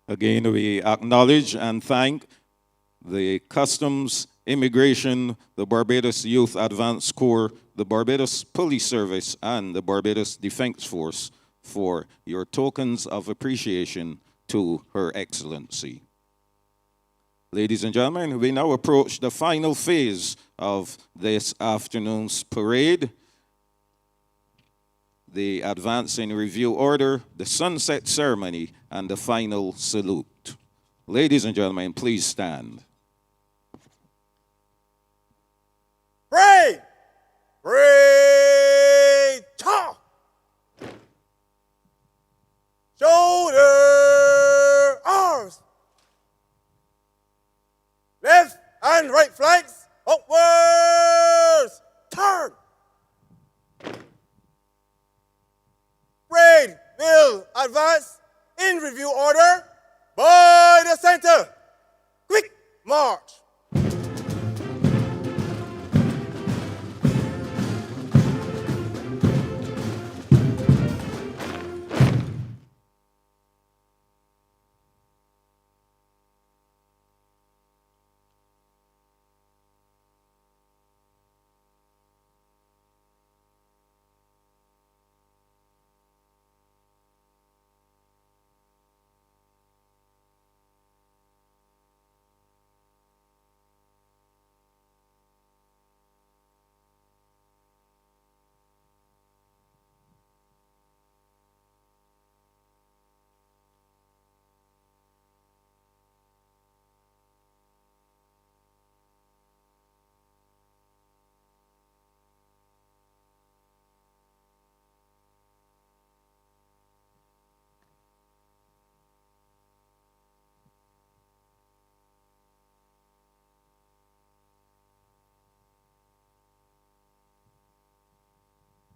Again, we acknowledge and thank the Customs, Immigration, the Barbados Youth Advance Corps, the Barbados Police Service, and the Barbados Defense Force for your tokens of appreciation to Her Excellency. Ladies and gentlemen, we now approach the final phase of this afternoon's parade. The advance in review order, the sunset ceremony, and the final salute. Ladies and gentlemen, please stand. Parade! Parade! Talk! Shoulder arms! Left and right flanks upwards! Turn! Parade will advance in review order by the center. Quick march!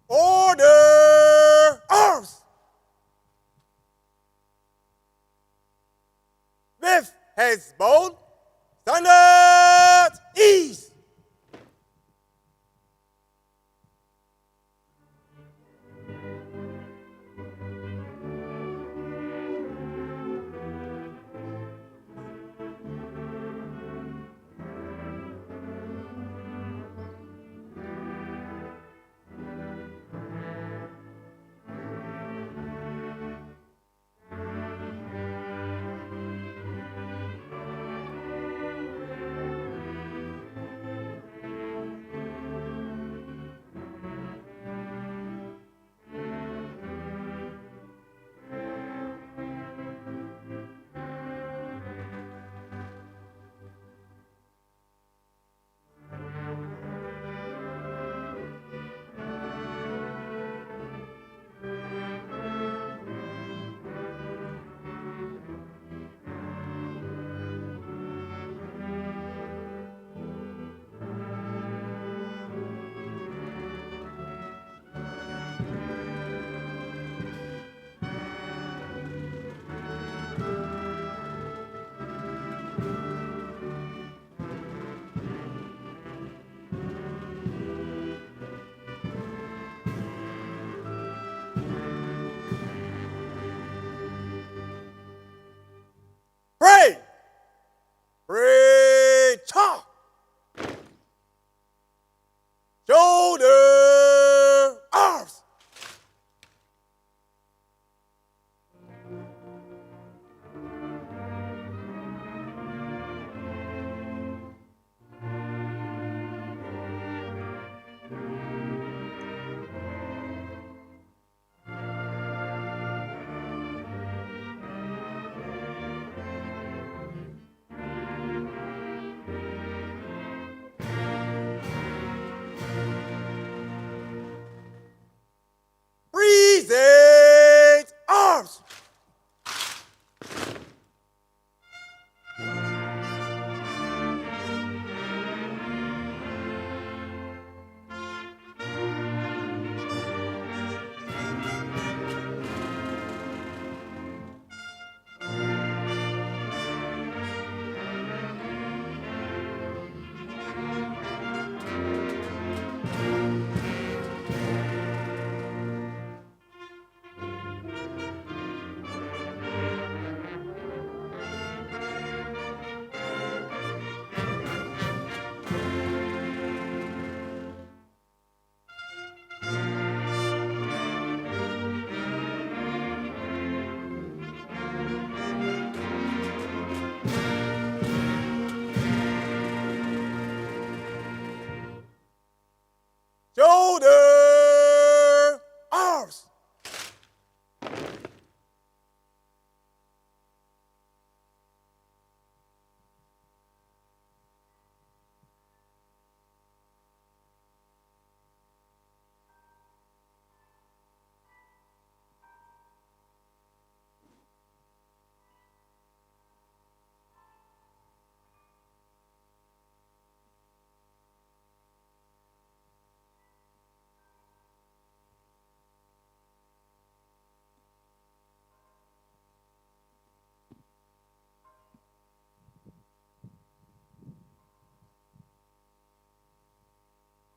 Order! Arms! With heads bowed, standard ease!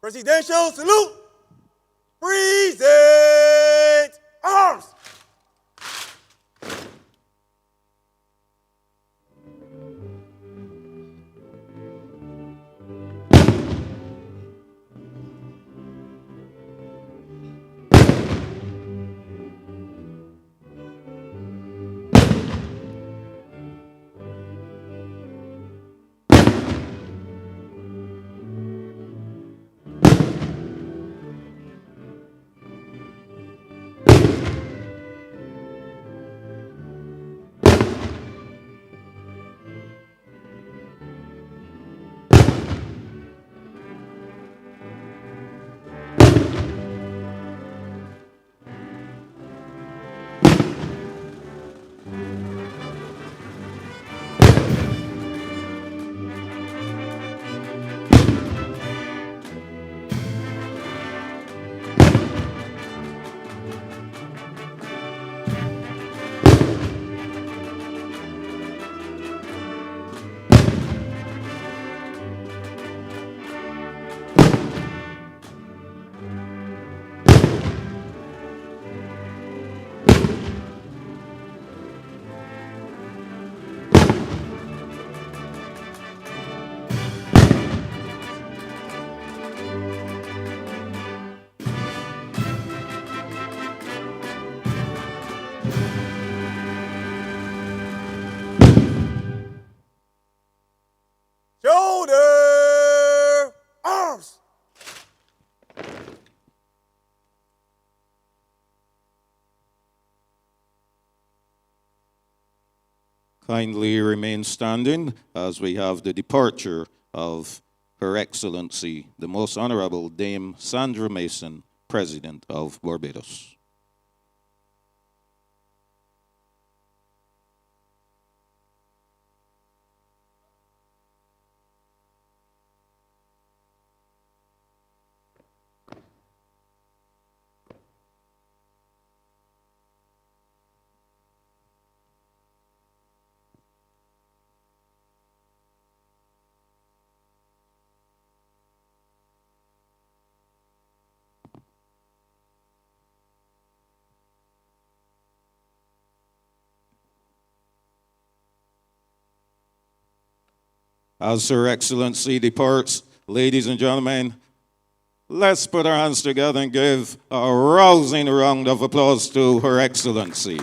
Presidential salute. Present arms. Shoulder arms. Kindly remain standing as we have the departure of Her Excellency, the Most Honorable Dame Sandra Mason, President of Barbados. As Her Excellency departs, ladies and gentlemen, let's put our hands together and give a rousing round of applause to Her Excellency.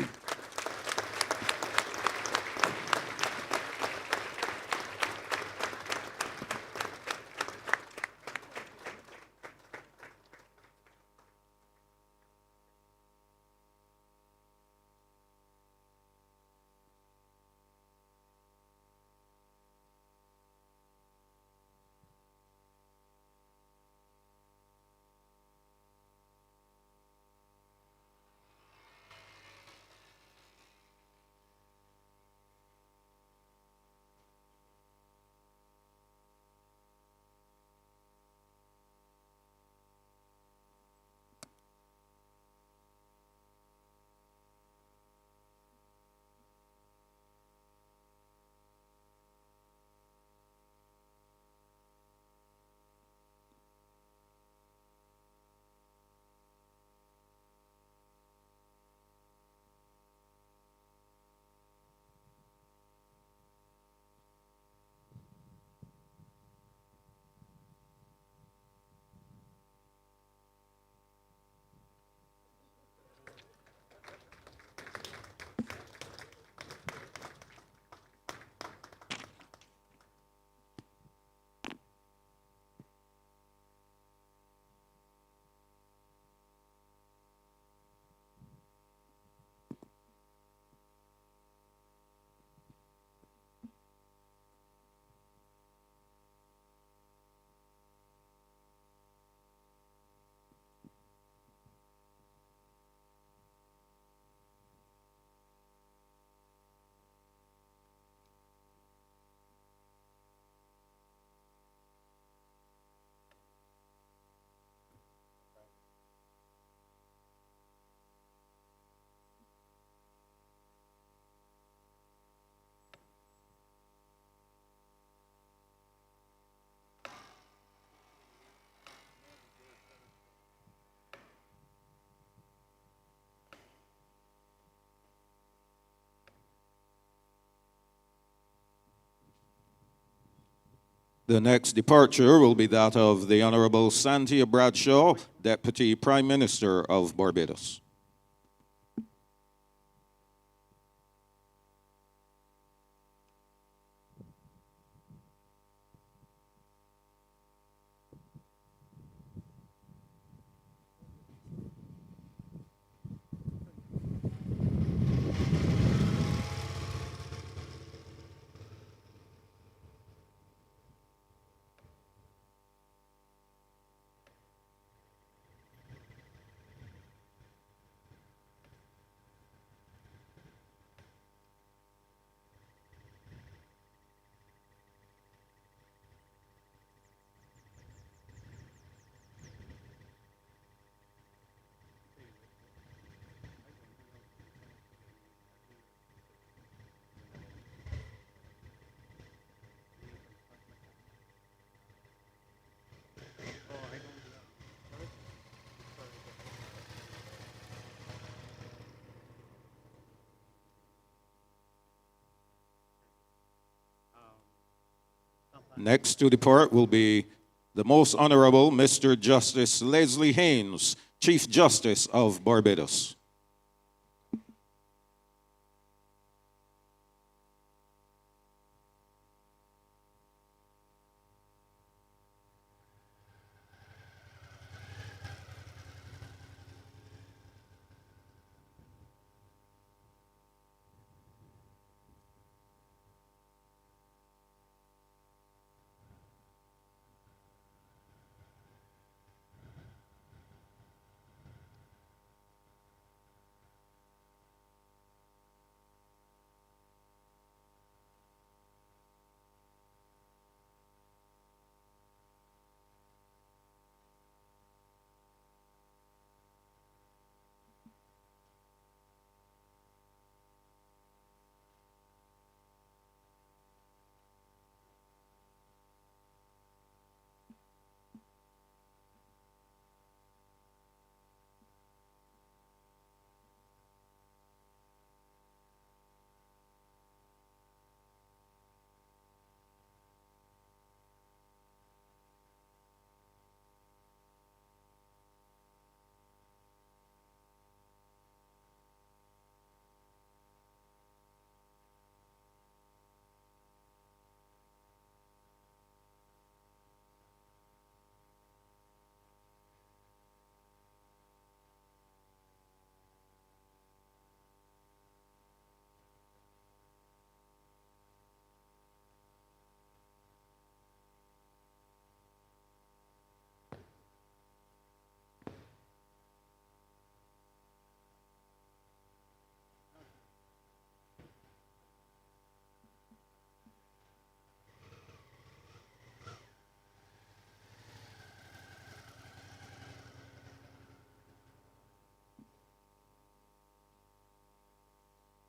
The next departure will be that of the Honorable Santia Bradshaw, Deputy Prime Minister of Barbados. Next to depart will be the Most Honorable Mr. Justice Leslie Haynes, Chief Justice of Barbados.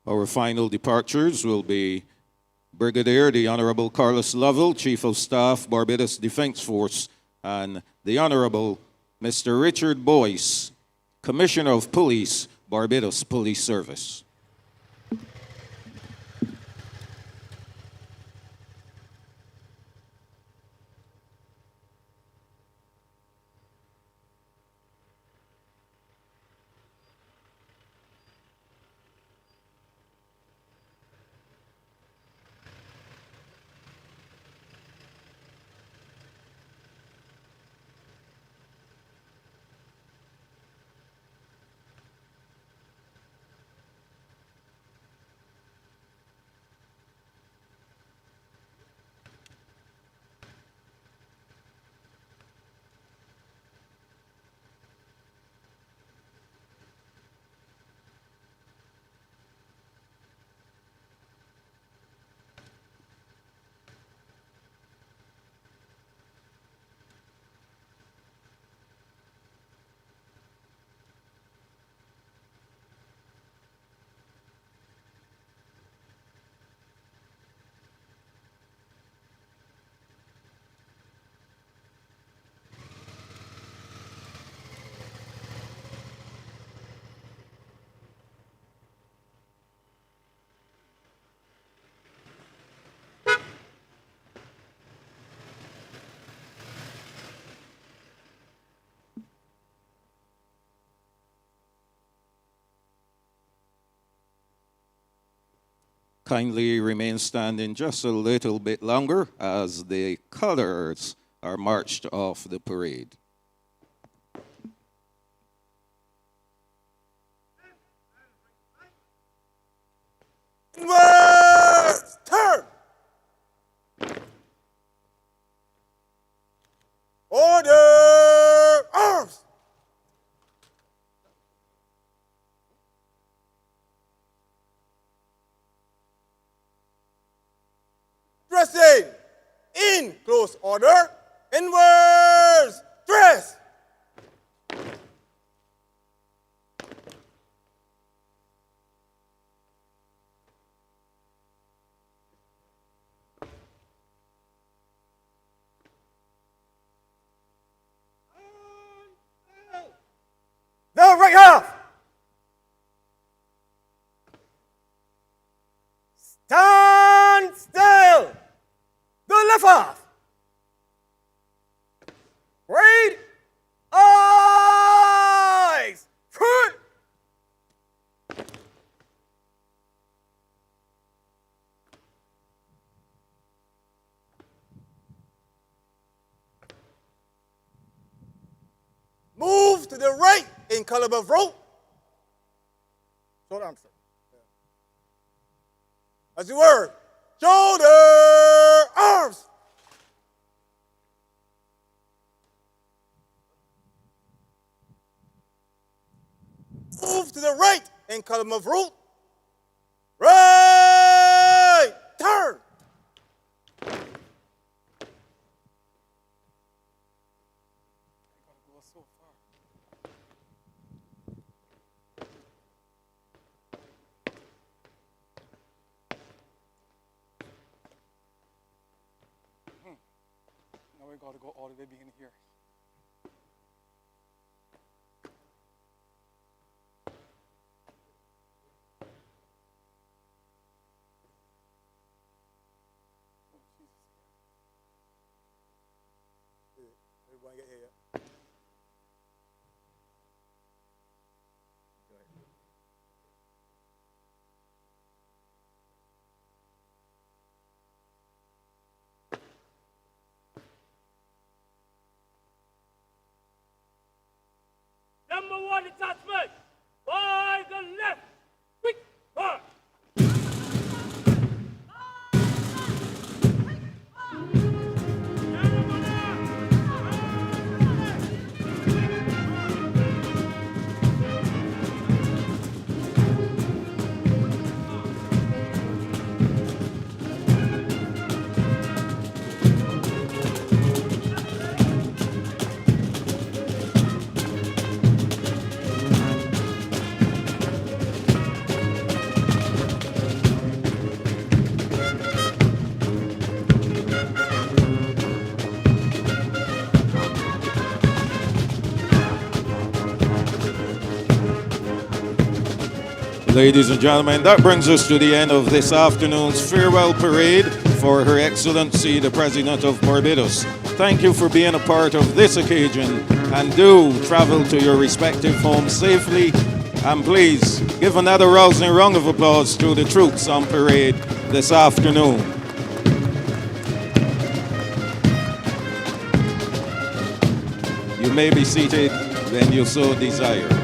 Our final departures will be Brigadier the Honorable Carlos Lovell, Chief of Staff, Barbados Defense Force, and the Honorable Mr. Richard Boyce, Commissioner of Police, Barbados Police Service. kindly remain standing just a little bit longer as the colors are marched off the parade. Inwards, turn. Order, arms. Dressing, in close order. Inwards, dress. Now right half. Stand still. The left half. Read. Eyes. Foot. Move to the right in column of rope. Short arm, sir. As you were. Shoulder, arms. Move to the right in column of rope. Right, turn. Now we got to go all the way behind here. Everyone get here. Number one detachment, by the left. Quick, march. Ladies and gentlemen, that brings us to the end of this afternoon's farewell parade for Her Excellency the President of Barbados. Thank you for being a part of this occasion, and do travel to your respective homes safely. And please give another rousing round of applause to the troops on parade this afternoon. You may be seated when you so desire.